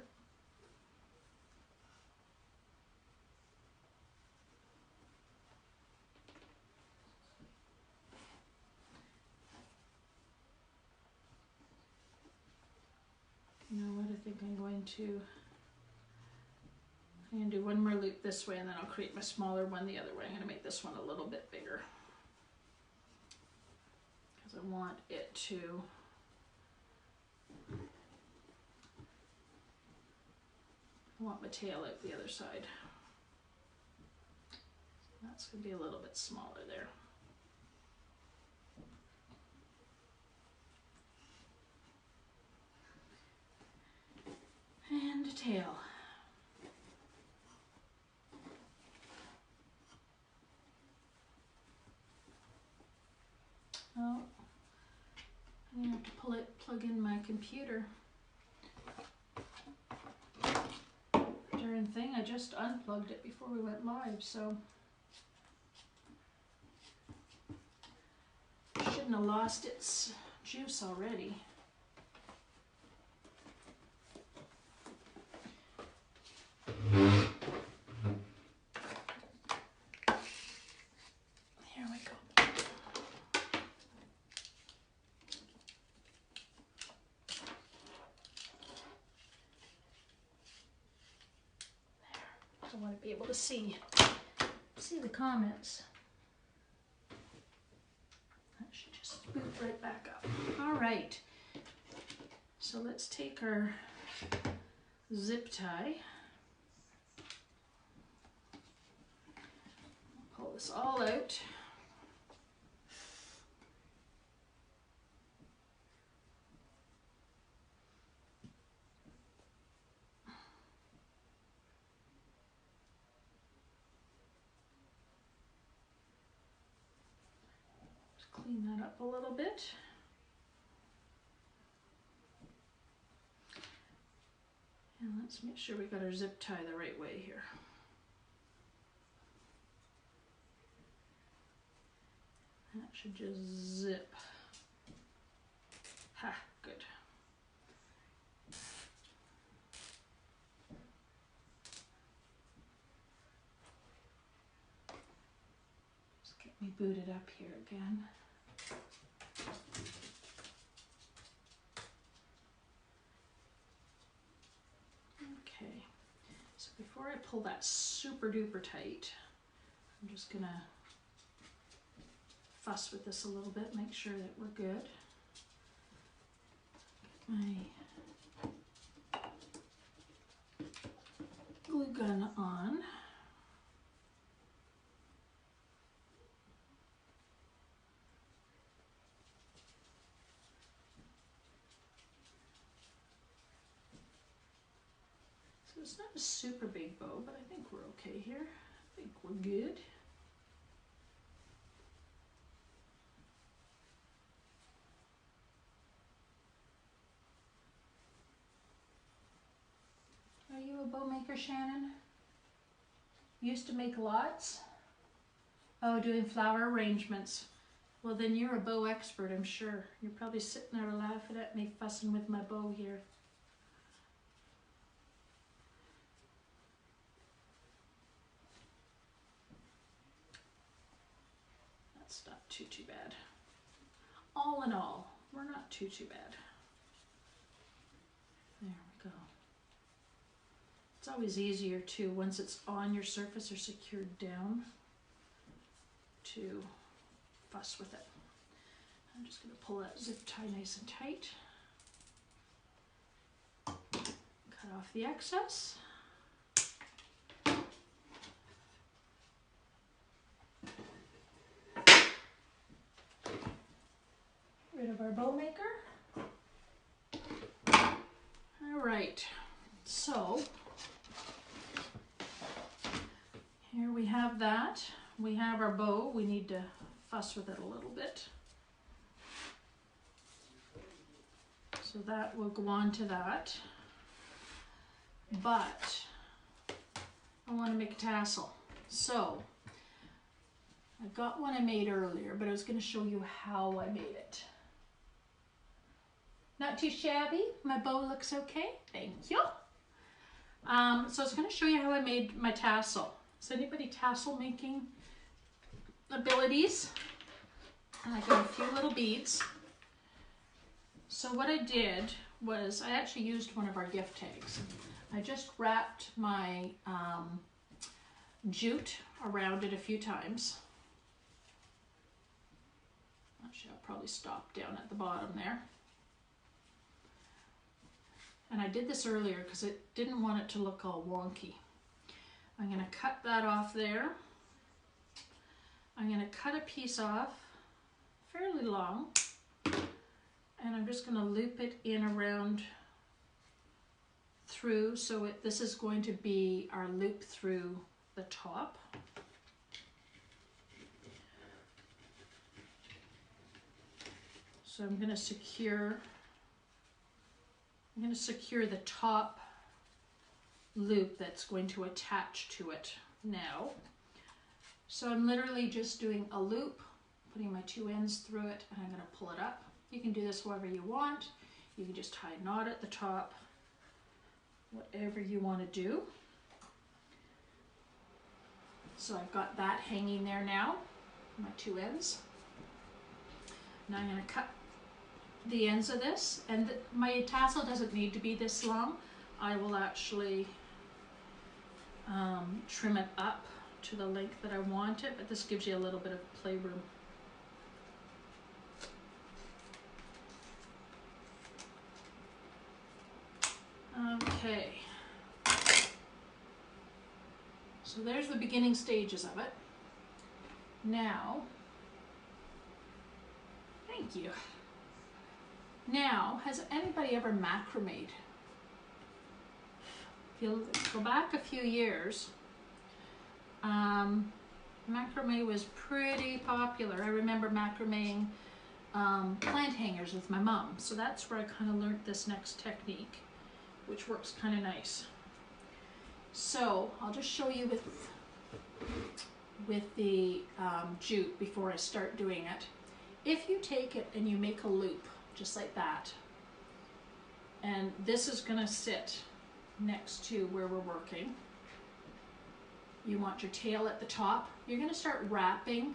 You know what, I think I'm going to do one more loop this way, and then I'll create my smaller one the other way. I'm going to make this one a little bit bigger because I want it to my tail out the other side. That's going to be a little bit smaller there. And a tail. Oh, I'm going to have to plug in my computer. Darn thing, I just unplugged it before we went live, so shouldn't have lost its juice already. Here we go. I want to be able to see the comments. That should just boot right back up. All right. So let's take our zip tie. Pull this all out. Just clean that up a little bit. And let's make sure we got our zip tie the right way here. That should just zip. Ha, good. Just get me booted up here again. Okay, so before I pull that super duper tight, I'm just gonna fuss with this a little bit, make sure that we're good. Get my glue gun on. So it's not a super big bow, but I think we're okay here. I think we're good. Are you a bow maker, Shannon? Used to make lots? Oh, doing flower arrangements. Well, then you're a bow expert, I'm sure. You're probably sitting there laughing at me fussing with my bow here. That's not too bad. All in all, we're not too bad. There we go. It's always easier too, once it's on your surface or secured down, to fuss with it. I'm just going to pull that zip tie nice and tight. Cut off the excess. Rid of our bow maker. All right, so here we have that. We have our bow. We need to fuss with it a little bit. So that will go on to that. But I want to make a tassel. So I got one I made earlier, but I was going to show you how I made it. Not too shabby. My bow looks okay. Thank you. So I was going to show you how I made my tassel. Is anybody tassel making abilities? And I got a few little beads. So what I did was I actually used one of our gift tags. I just wrapped my jute around it a few times. Actually, I'll probably stop down at the bottom there. And I did this earlier because it didn't want it to look all wonky. I'm going to cut that off there. I'm going to cut a piece off fairly long, and I'm just going to loop it in around through, so this is going to be our loop through the top. So I'm going to secure the top loop that's going to attach to it now. So I'm literally just doing a loop, putting my two ends through it, and I'm going to pull it up. You can do this however you want. You can just tie a knot at the top, whatever you want to do. So I've got that hanging there now, my two ends. Now I'm going to cut the ends of this, and my tassel doesn't need to be this long. I will actually trim it up to the length that I want it, but this gives you a little bit of playroom. Okay, So there's the beginning stages of it. Now, thank you. Now, has anybody ever macrameed? If you go back a few years, macrame was pretty popular. I remember macrameing plant hangers with my mom. So that's where I kind of learned this next technique, which works kind of nice. So I'll just show you with the jute before I start doing it. If you take it and you make a loop, just like that, and this is going to sit next to where we're working. You want your tail at the top. You're going to start wrapping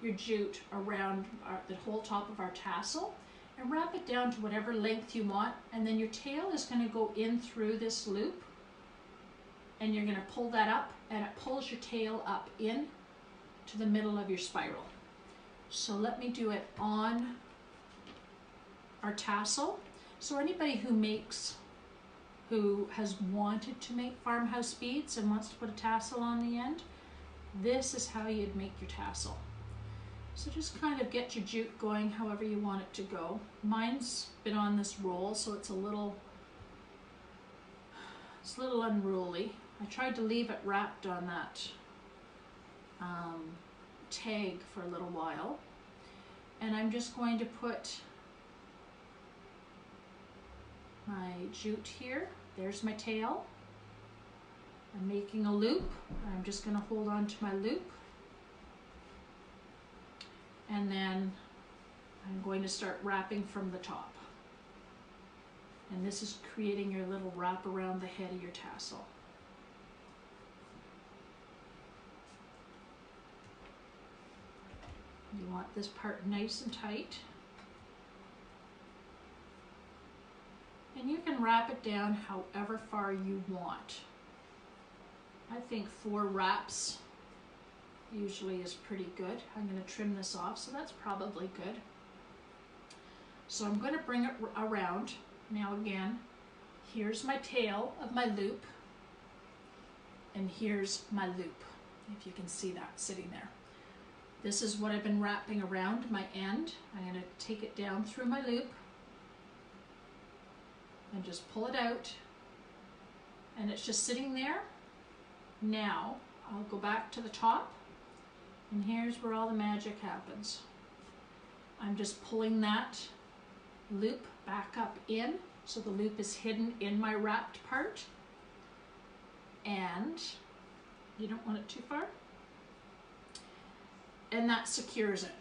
your jute around the whole top of our tassel and wrap it down to whatever length you want, and then your tail is going to go in through this loop, and you're going to pull that up, and it pulls your tail up in to the middle of your spiral. So let me do it on our tassel. So anybody who has wanted to make farmhouse beads and wants to put a tassel on the end, this is how you'd make your tassel. So just kind of get your jute going however you want it to go. Mine's been on this roll, so it's a little unruly. I tried to leave it wrapped on that tag for a little while. And I'm just going to put my jute here. There's my tail. I'm making a loop. I'm just going to hold on to my loop. And then I'm going to start wrapping from the top. And this is creating your little wrap around the head of your tassel. You want this part nice and tight. And you can wrap it down however far you want. I think 4 wraps usually is pretty good. I'm going to trim this off, so that's probably good. So I'm going to bring it around. Now again, here's my tail of my loop, and here's my loop, if you can see that sitting there. This is what I've been wrapping around my end. I'm going to take it down through my loop and just pull it out, and it's just sitting there. Now I'll go back to the top, and here's where all the magic happens. I'm just pulling that loop back up in, so the loop is hidden in my wrapped part, and you don't want it too far, and that secures it.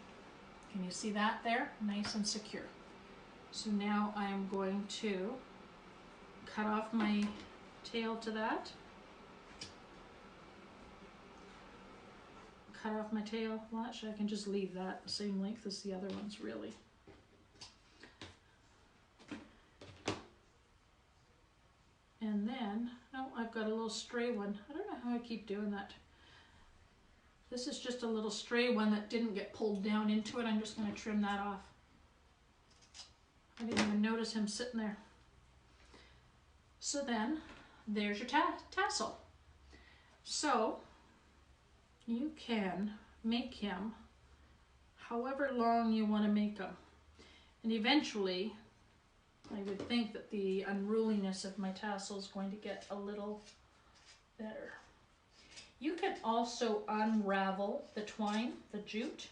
Can you see that there? Nice and secure. So now I'm going to cut off my tail to that. Cut off my tail. Well, actually I can just leave that the same length as the other ones, really. And then, oh, I've got a little stray one. I don't know how I keep doing that. This is just a little stray one that didn't get pulled down into it. I'm just going to trim that off. I didn't even notice him sitting there. So then, there's your tassel. So, you can make him however long you want to make him. And eventually, I would think that the unruliness of my tassel is going to get a little better. You can also unravel the twine, the jute,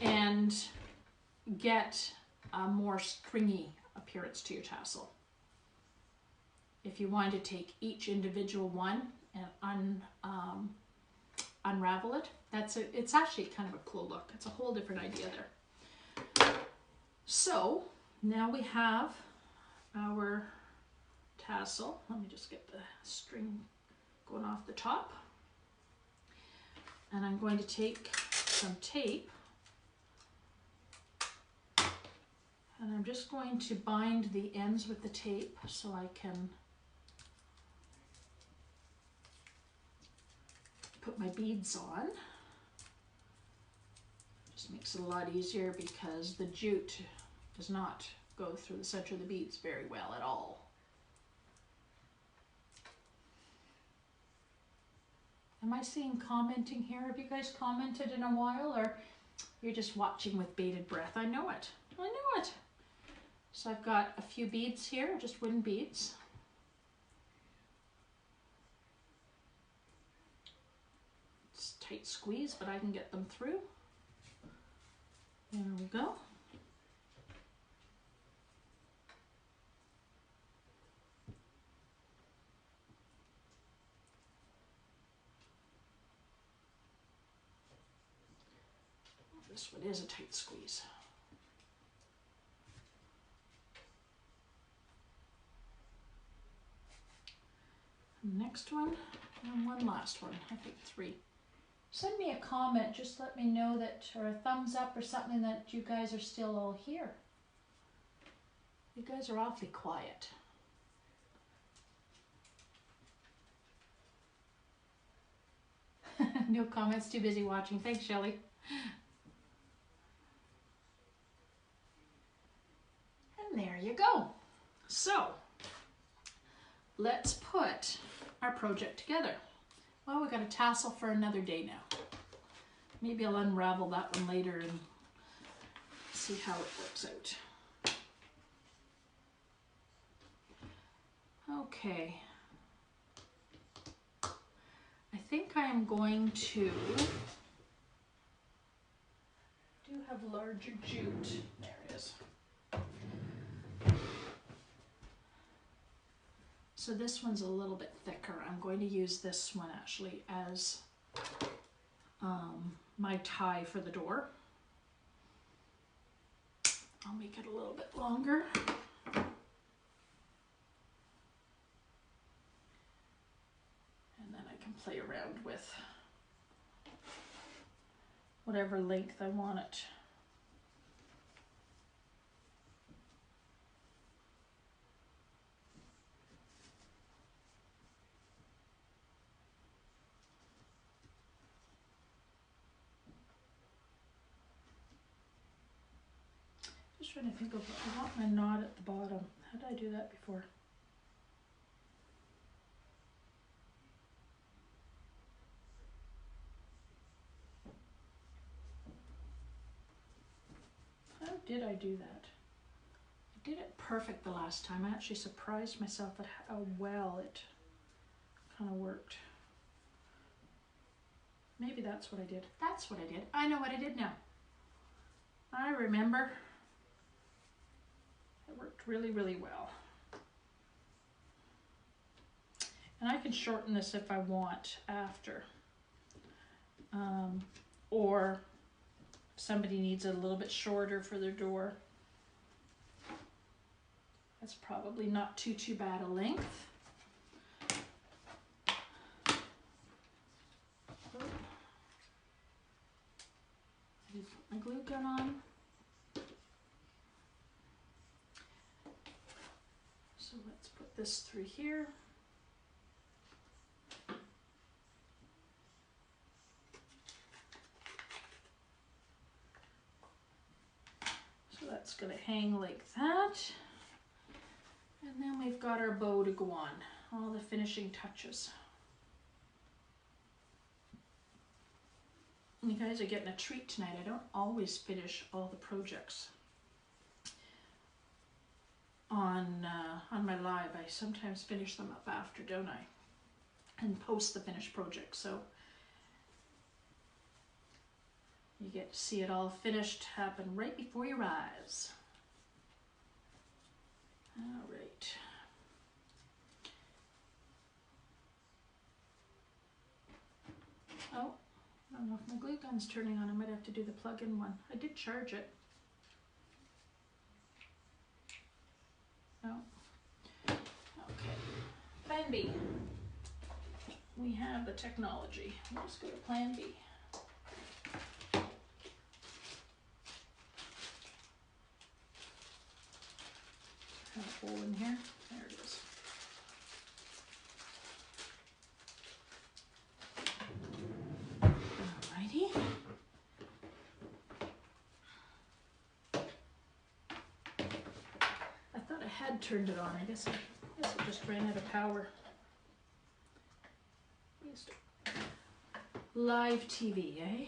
and get a more stringy appearance to your tassel. If you want to take each individual one and unravel it, it's actually kind of a cool look. It's a whole different idea there. So now we have our tassel. Let me just get the string going off the top. And I'm going to take some tape, and I'm just going to bind the ends with the tape so I can put my beads on. Just makes it a lot easier because the jute does not go through the center of the beads very well at all. Am I seeing commenting here? Have you guys commented in a while, or you're just watching with bated breath? I know it. I know it. So I've got a few beads here, just wooden beads. It's a tight squeeze, but I can get them through. There we go. This one is a tight squeeze. Next one, and one last one, I think 3. Send me a comment, just let me know that, or a thumbs up or something, that you guys are still all here. You guys are awfully quiet. No comments, too busy watching. Thanks, Shelley. And there you go. So, let's put our project together. Well, we got a tassel for another day now. Maybe I'll unravel that one later and see how it works out. Okay. I think I am going to have larger jute. There it is. So this one's a little bit thicker. I'm going to use this one actually as my tie for the door. I'll make it a little bit longer. And then I can play around with whatever length I want it. Just trying to think of, I want my knot at the bottom. How did I do that before? How did I do that? I did it perfect the last time. I actually surprised myself at how well it kind of worked. Maybe that's what I did. That's what I did. I know what I did now. I remember. It worked really, really well. And I can shorten this if I want after. Or if somebody needs it a little bit shorter for their door. That's probably not too bad a length. I just put my glue gun on. So let's put this through here. So that's going to hang like that. And then we've got our bow to go on, all the finishing touches. You guys are getting a treat tonight. I don't always finish all the projects on my live. I sometimes finish them up after, don't I? And post the finished project. So you get to see it all finished happen right before your eyes. All right. Oh, I don't know if my glue gun's turning on. I might have to do the plug-in one. I did charge it. No. Okay. Plan B. We have the technology. Let's go to Plan B. Have a hole in here. There it is. Alrighty. I thought I had turned it on. I guess it just ran out of power. live TV, eh?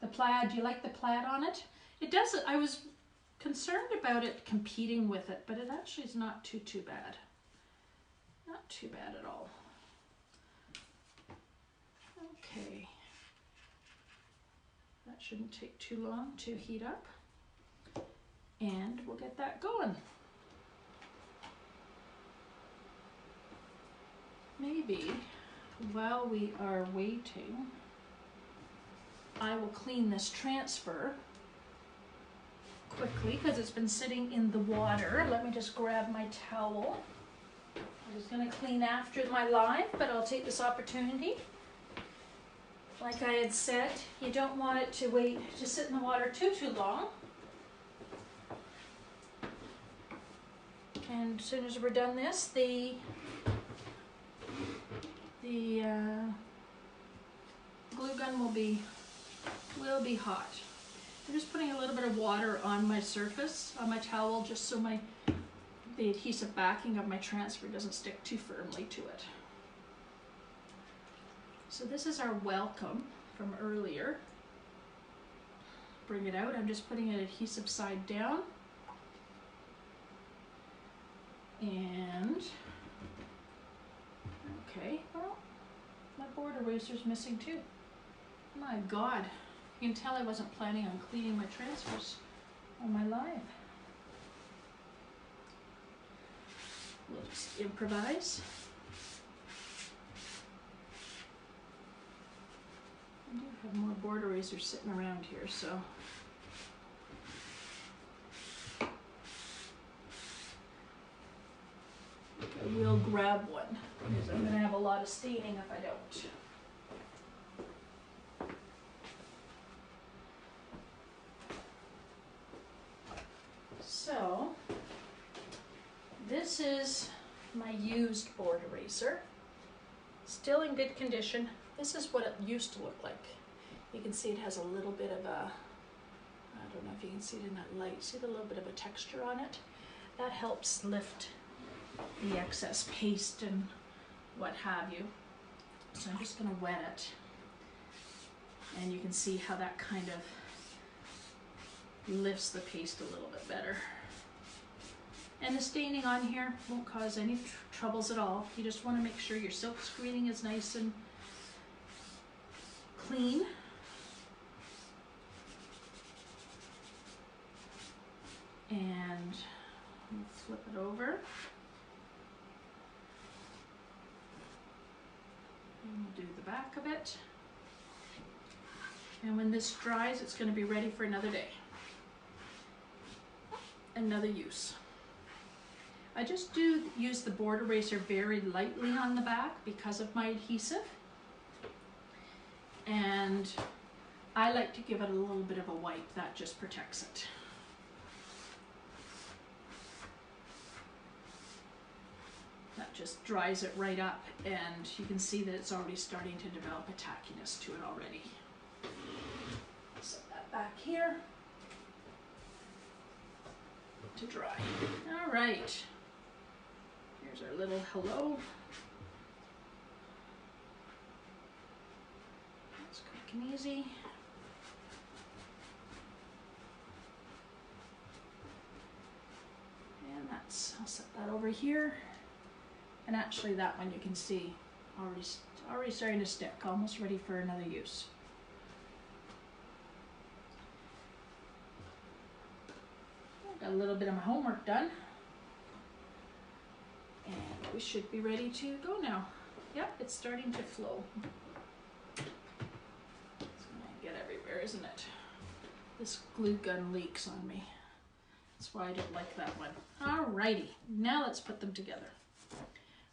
The plaid, do you like the plaid on it? It does, I was concerned about it competing with it, but it actually is not too bad. Not too bad at all. Okay. That shouldn't take too long to heat up. And we'll get that going. Maybe while we are waiting, I will clean this transfer quickly because it's been sitting in the water. Let me just grab my towel. I was going to clean after my live, but I'll take this opportunity. Like I had said, you don't want it to sit in the water too long. And as soon as we're done this, the glue gun will be hot. I'm just putting a little bit of water on my surface, on my towel, just so the adhesive backing of my transfer doesn't stick too firmly to it. So this is our welcome from earlier. Bring it out. I'm just putting an adhesive side down. And, okay, well, my board eraser's missing too. My God, you can tell I wasn't planning on cleaning my transfers on my live. We'll just improvise. I do have more board erasers sitting around here, so. I will grab one, because I'm going to have a lot of staining if I don't. So, this is my used board eraser. Still in good condition. This is what it used to look like. You can see it has a little bit of a, I don't know if you can see it in that light, see the little bit of a texture on it? That helps lift the excess paste and what have you. So I'm just going to wet it. And you can see how that kind of lifts the paste a little bit better. And the staining on here won't cause any troubles at all. You just want to make sure your silk screening is nice and clean. And we'll flip it over. And we'll do the back of it. And when this dries, it's going to be ready for another day. Another use. I just do use the board eraser very lightly on the back because of my adhesive. And I like to give it a little bit of a wipe. That just protects it. That just dries it right up, and you can see that it's already starting to develop a tackiness to it already. Set that back here to dry. All right. Here's our little hello. That's quick and easy. And that's, I'll set that over here. And actually that one you can see already starting to stick, almost ready for another use. Got a little bit of my homework done. And we should be ready to go now. Yep, it's starting to flow. It's gonna get everywhere, isn't it? This glue gun leaks on me. That's why I don't like that one. Alrighty, now let's put them together.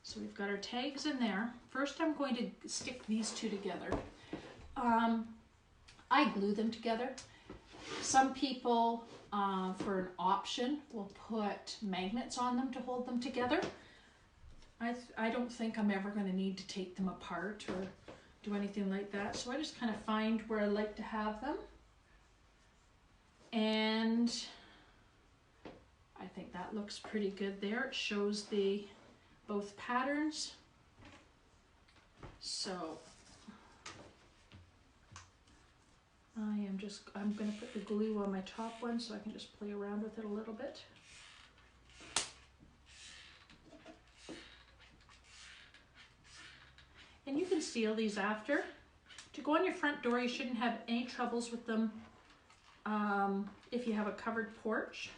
So we've got our tags in there. First I'm going to stick these two together. I glue them together. Some people, for an option, will put magnets on them to hold them together. I don't think I'm ever going to need to take them apart or do anything like that. So I just kind of find where I like to have them. And I think that that looks pretty good there. It shows the both patterns. So I'm going to put the glue on my top one so I can just play around with it a little bit. And you can seal these after. To go on your front door, you shouldn't have any troubles with them if you have a covered porch.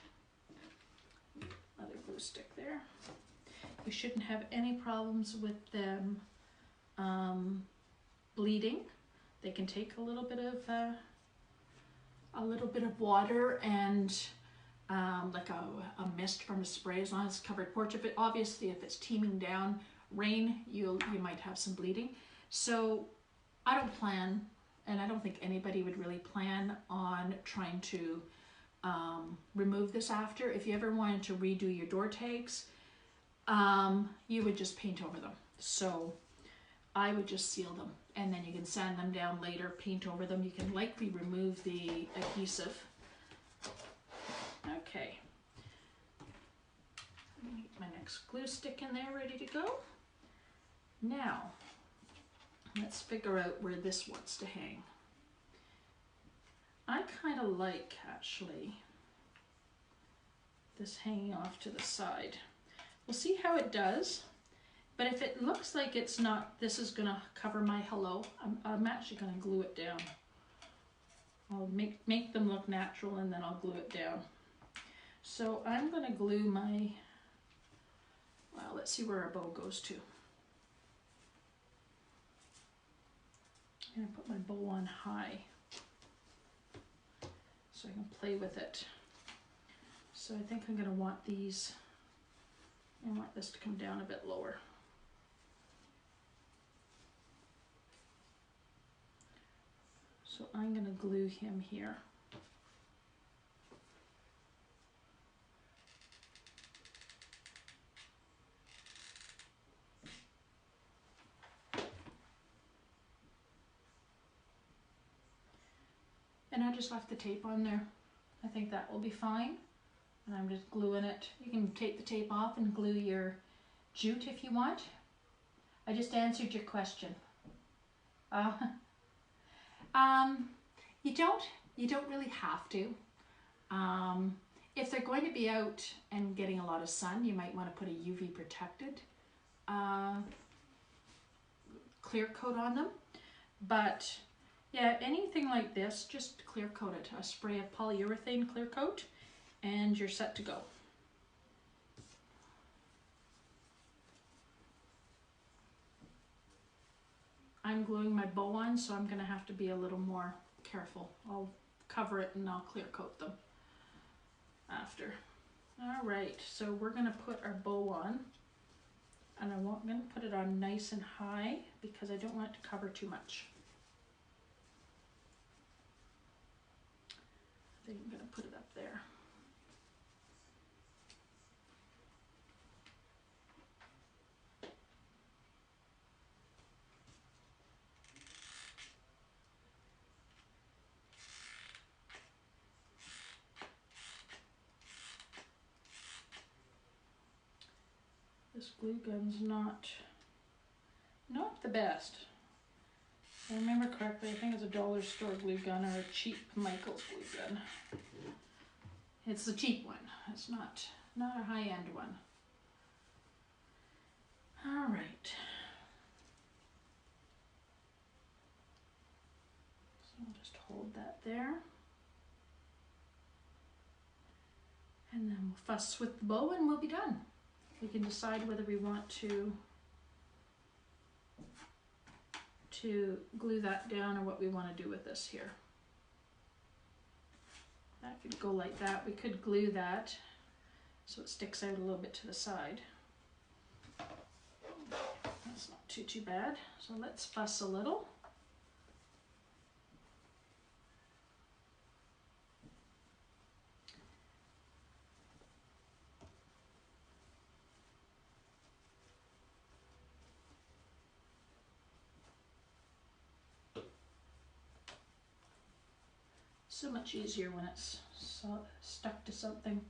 Another glue stick there. You shouldn't have any problems with them bleeding. They can take a little bit of water and like a mist from a spray as long as it's covered porch. Obviously if it's teeming down rain, you might have some bleeding. So I don't plan, and I don't think anybody would really plan on trying to remove this after. If you ever wanted to redo your door tags, you would just paint over them. So I would just seal them, and then you can sand them down later, paint over them. You can likely remove the adhesive. Okay. Let me get my next glue stick in there ready to go. Now, let's figure out where this wants to hang. I kind of like, actually, this hanging off to the side. We'll see how it does, but if it looks like it's not, this is going to cover my hello, I'm actually going to glue it down. I'll make them look natural, and then I'll glue it down. So I'm going to glue my, well, let's see where our bow goes to. I'm going to put my bow on high so I can play with it. So I think I'm going to want these, I want this to come down a bit lower. So I'm going to glue him here. And I just left the tape on there. I think that will be fine. And I'm just gluing it. You can take the tape off and glue your jute if you want. I just answered your question. You don't really have to. If they're going to be out and getting a lot of sun, you might want to put a UV protected clear coat on them. But yeah, anything like this, just clear coat it. A spray of polyurethane clear coat, and you're set to go. I'm gluing my bow on, so I'm going to have to be a little more careful. I'll cover it and I'll clear coat them after. All right, so we're going to put our bow on, and I'm going to put it on nice and high because I don't want it to cover too much. I think I'm going to put it up there. This glue gun's not the best. If I remember correctly, I think it's a dollar store glue gun or a cheap Michael's glue gun. It's the cheap one. It's not a high-end one. All right. So I'll just hold that there. And then we'll fuss with the bow and we'll be done. We can decide whether we want to glue that down or what we want to do with this here. That could go like that. We could glue that so it sticks out a little bit to the side. That's not too bad. So let's fuss a little. So much easier when it's stuck to something.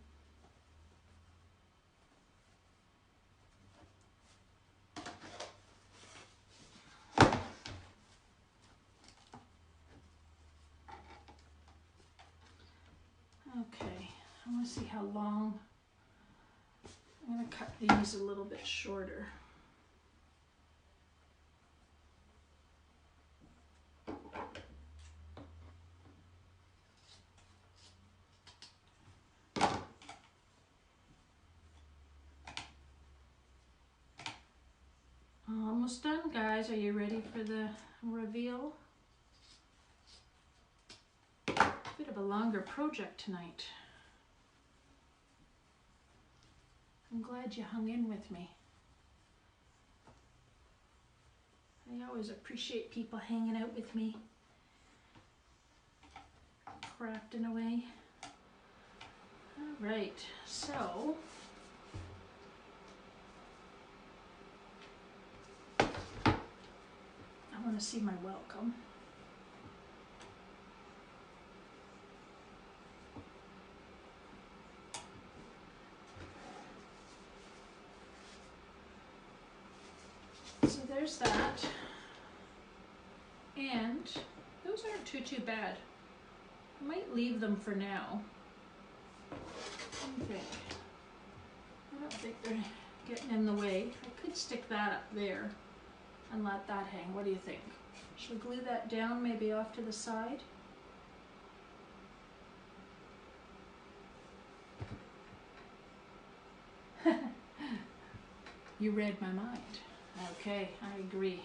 want to see how long. I'm going to cut these a little bit shorter. Almost done, guys. Are you ready for the reveal? Bit of a longer project tonight. I'm glad you hung in with me. I always appreciate people hanging out with me, crafting away. All right, so I want to see my welcome. So there's that. And those aren't too bad. I might leave them for now. What do you think? I don't think they're getting in the way. I could stick that up there and let that hang. What do you think? Should we glue that down maybe off to the side? You read my mind. Okay, I agree.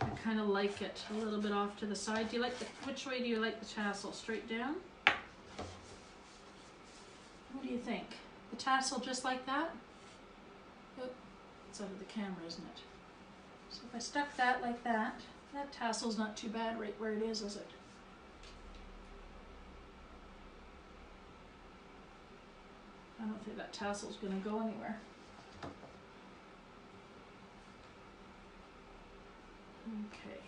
I kind of like it a little bit off to the side. Do you like the, which way do you like the tassel? Straight down? What do you think? The tassel just like that? Oh, it's out of the camera, isn't it? So if I stuck that like that, that tassel's not too bad right where it is it? I don't think that tassel's going to go anywhere. Okay.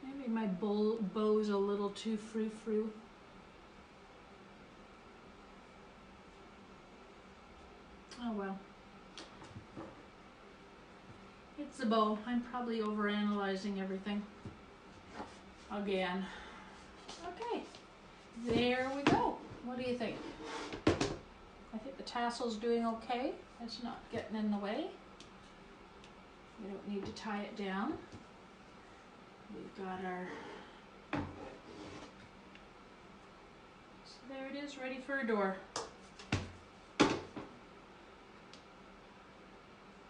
Maybe my bow's a little too frou-frou. Oh well. It's the bow. I'm probably overanalyzing everything. Again. Okay. There we go. What do you think? I think the tassel's doing okay. It's not getting in the way. We don't need to tie it down. We've got our... So there it is, ready for a door.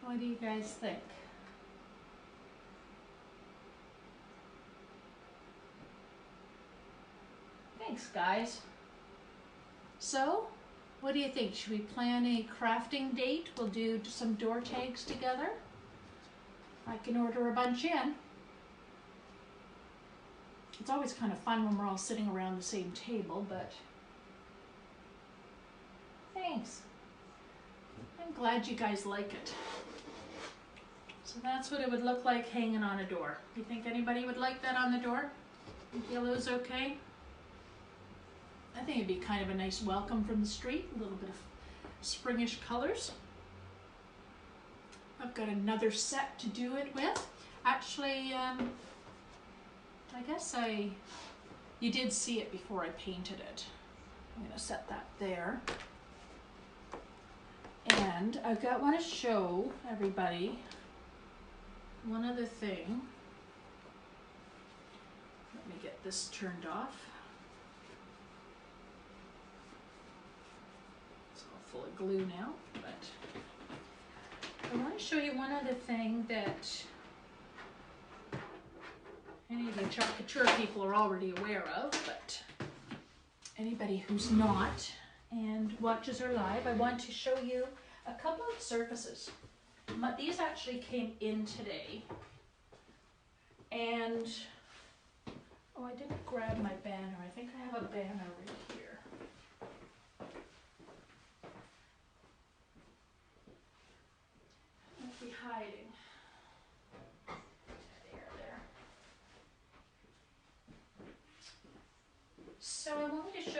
What do you guys think? Thanks, guys. So, what do you think? Should we plan a crafting date? We'll do some door tags together. I can order a bunch in. It's always kind of fun when we're all sitting around the same table, but thanks. I'm glad you guys like it. So that's what it would look like hanging on a door. You think anybody would like that on the door? Yellow's okay? I think it'd be kind of a nice welcome from the street, a little bit of springish colors. I've got another set to do it with. Actually, I guess you did see it before I painted it. I'm gonna set that there. And I want to show everybody one other thing. Let me get this turned off. It's all full of glue now, but I want to show you one other thing that any of the Chalk Couture people are already aware of, but anybody who's not and watches her live, I want to show you a couple of surfaces. These actually came in today, and oh, I didn't grab my banner. I think I have a banner right here. Might be hiding.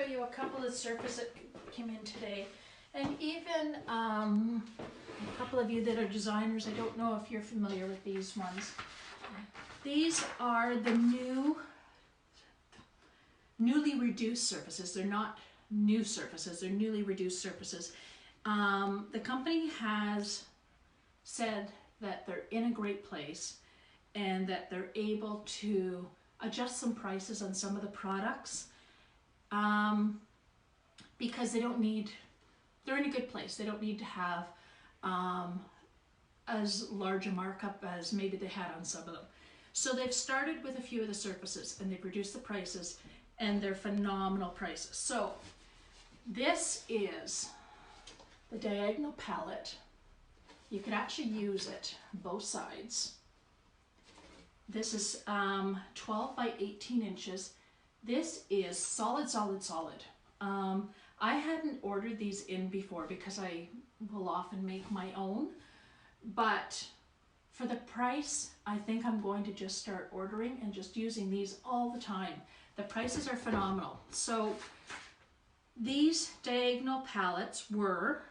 show you a couple of surfaces that came in today. And even a couple of you that are designers, I don't know if you're familiar with these ones. These are the newly reduced surfaces. They're not new surfaces, they're newly reduced surfaces. The company has said that they're in a great place and that they're able to adjust some prices on some of the products because they're in a good place. They don't need to have as large a markup as maybe they had on some of them. So they've started with a few of the surfaces and they've reduced the prices, and they're phenomenal prices. So this is the diagonal palette. You could actually use it both sides. This is 12 by 18 inches. This is solid, solid, solid. I hadn't ordered these in before because I will often make my own, but for the price, I think I'm going to just start ordering and just using these all the time. The prices are phenomenal. So these diagonal palettes were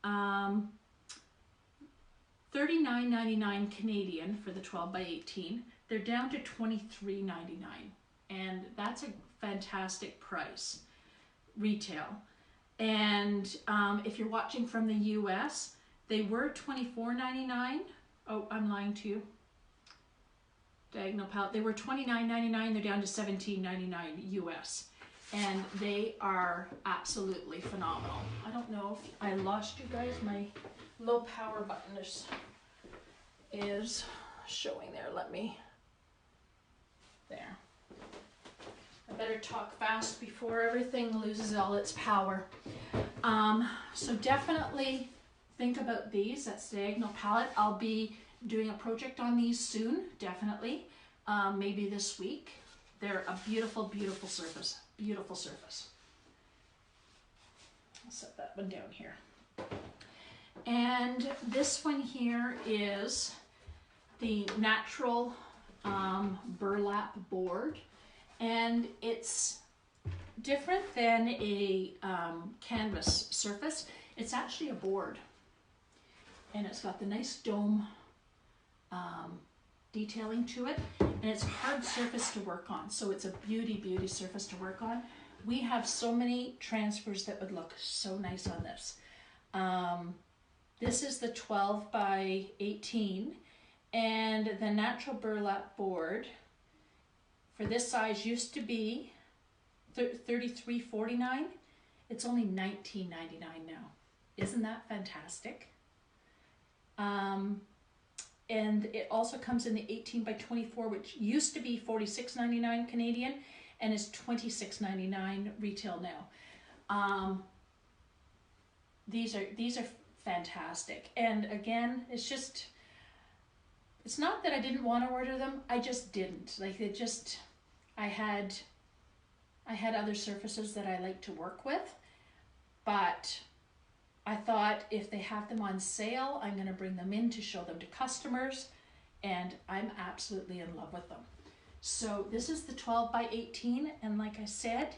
$39.99 Canadian for the 12 by 18. They're down to $23.99, and that's a fantastic price retail. And if you're watching from the US, they were $24.99. Oh, I'm lying to you. Diagonal palette. They were $29.99. They're down to $17.99 US. And they are absolutely phenomenal. I don't know if I lost you guys. My low power button is showing there. There. I better talk fast before everything loses all its power. So definitely think about these. That's the diagonal palette. I'll be doing a project on these soon, definitely. Maybe this week. They're a beautiful, beautiful surface. Beautiful surface. I'll set that one down here. And this one here is the natural burlap board. And it's different than a canvas surface. It's actually a board. And it's got the nice dome detailing to it, and it's a hard surface to work on, so it's a beauty surface to work on. We have so many transfers that would look so nice on this. This is the 12 by 18, and the natural burlap board for this size used to be $33.49. It's only $19.99 now. Isn't that fantastic? And it also comes in the 18 by 24, which used to be $46.99 Canadian and is $26.99 retail now. These are fantastic. And again, it's not that I didn't want to order them, I just didn't. I had other surfaces that I like to work with, but I thought if they have them on sale, I'm going to bring them in to show them to customers, and I'm absolutely in love with them. So this is the 12 by 18, and like I said,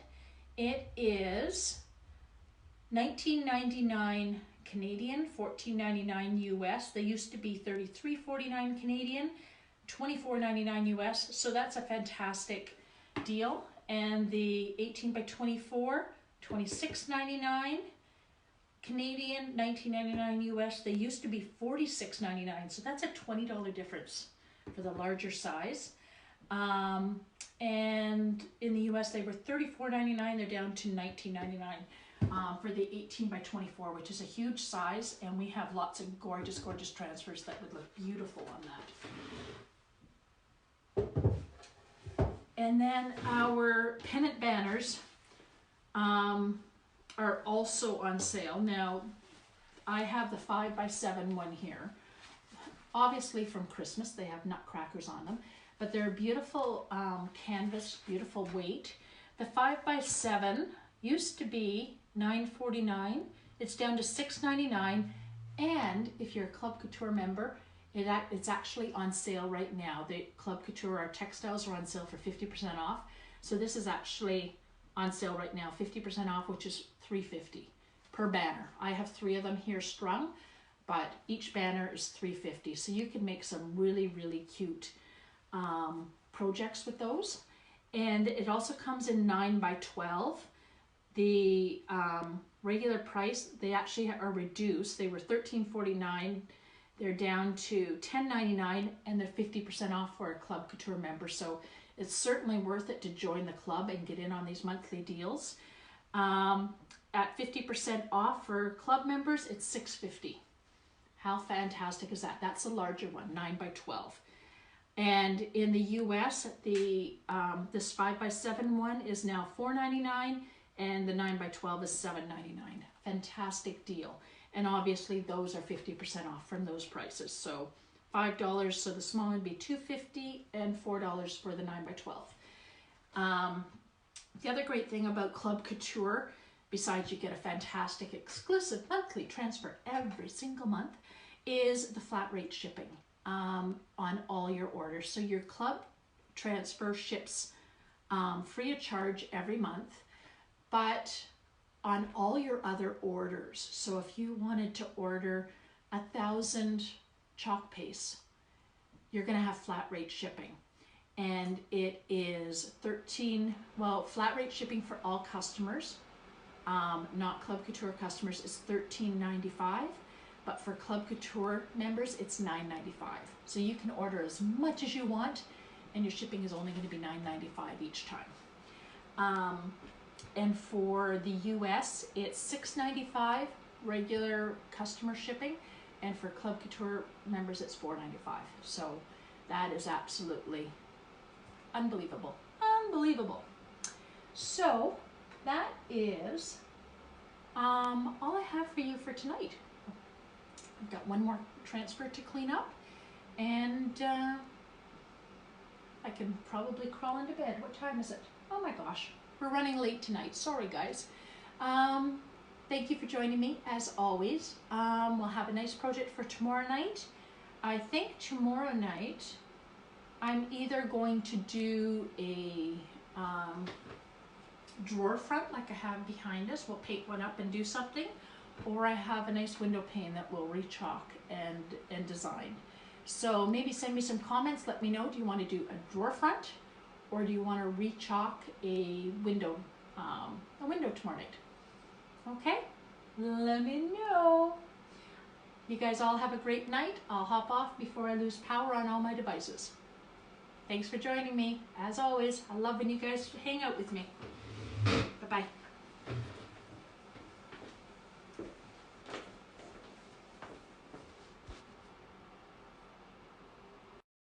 it is $19.99 Canadian, $14.99 US. They used to be $33.49 Canadian, $24.99 US, so that's a fantastic deal. And the 18 by 24, $26.99 Canadian, $19.99 US. They used to be $46.99, so that's a $20 difference for the larger size. And in the US they were $34.99. They're down to $19.99 for the 18 by 24, which is a huge size, and we have lots of gorgeous, gorgeous transfers that would look beautiful on that. And then our pennant banners are also on sale. Now, I have the 5 by 7 one here. Obviously from Christmas, they have nutcrackers on them, but they're beautiful canvas, beautiful weight. The 5 by 7 used to be $9.49. It's down to $6.99, and if you're a Chalk Couture member, it's actually on sale right now. The Chalk Couture, our textiles, are on sale for 50% off. So this is actually on sale right now, 50% off, which is $3.50 per banner. I have 3 of them here strung, but each banner is $3.50. So you can make some really, really cute projects with those. And it also comes in 9 by 12. The regular price, they actually are reduced. They were $13.49. They're down to $10.99, and they're 50% off for a Club Couture member. So it's certainly worth it to join the club and get in on these monthly deals. At 50% off for club members, it's $6.50. How fantastic is that? That's a larger one, 9 by 12. And in the US, the this 5 by 7 one is now $4.99, and the 9 by 12 is $7.99. Fantastic deal. And obviously those are 50% off from those prices. So $5, so the small would be $2.50 and $4 for the 9 by 12. The other great thing about Club Couture, besides you get a fantastic exclusive monthly transfer every single month, is the flat rate shipping on all your orders. So your club transfer ships free of charge every month, but on all your other orders. So if you wanted to order 1,000 chalk pastes, you're gonna have flat rate shipping. And it is flat rate shipping for all customers, not Club Couture customers, is $13.95. But for Club Couture members, it's $9.95. So you can order as much as you want, and your shipping is only going to be $9.95 each time. And for the US, it's $6.95 regular customer shipping, and for Club Couture members, it's $4.95. So that is absolutely unbelievable. Unbelievable. So that is all I have for you for tonight. I've got one more transfer to clean up, and I can probably crawl into bed. What time is it? Oh my gosh, we're running late tonight. Sorry, guys. Thank you for joining me, as always. We'll have a nice project for tomorrow night. I think tomorrow night I'm either going to do a drawer front like I have behind us. We'll paint one up and do something. Or I have a nice window pane that we'll re-chalk and design. So maybe send me some comments. Let me know, do you want to do a drawer front, or do you want to re-chalk a window tomorrow night? Okay, let me know. You guys all have a great night. I'll hop off before I lose power on all my devices. Thanks for joining me. As always, I love when you guys hang out with me. Bye-bye.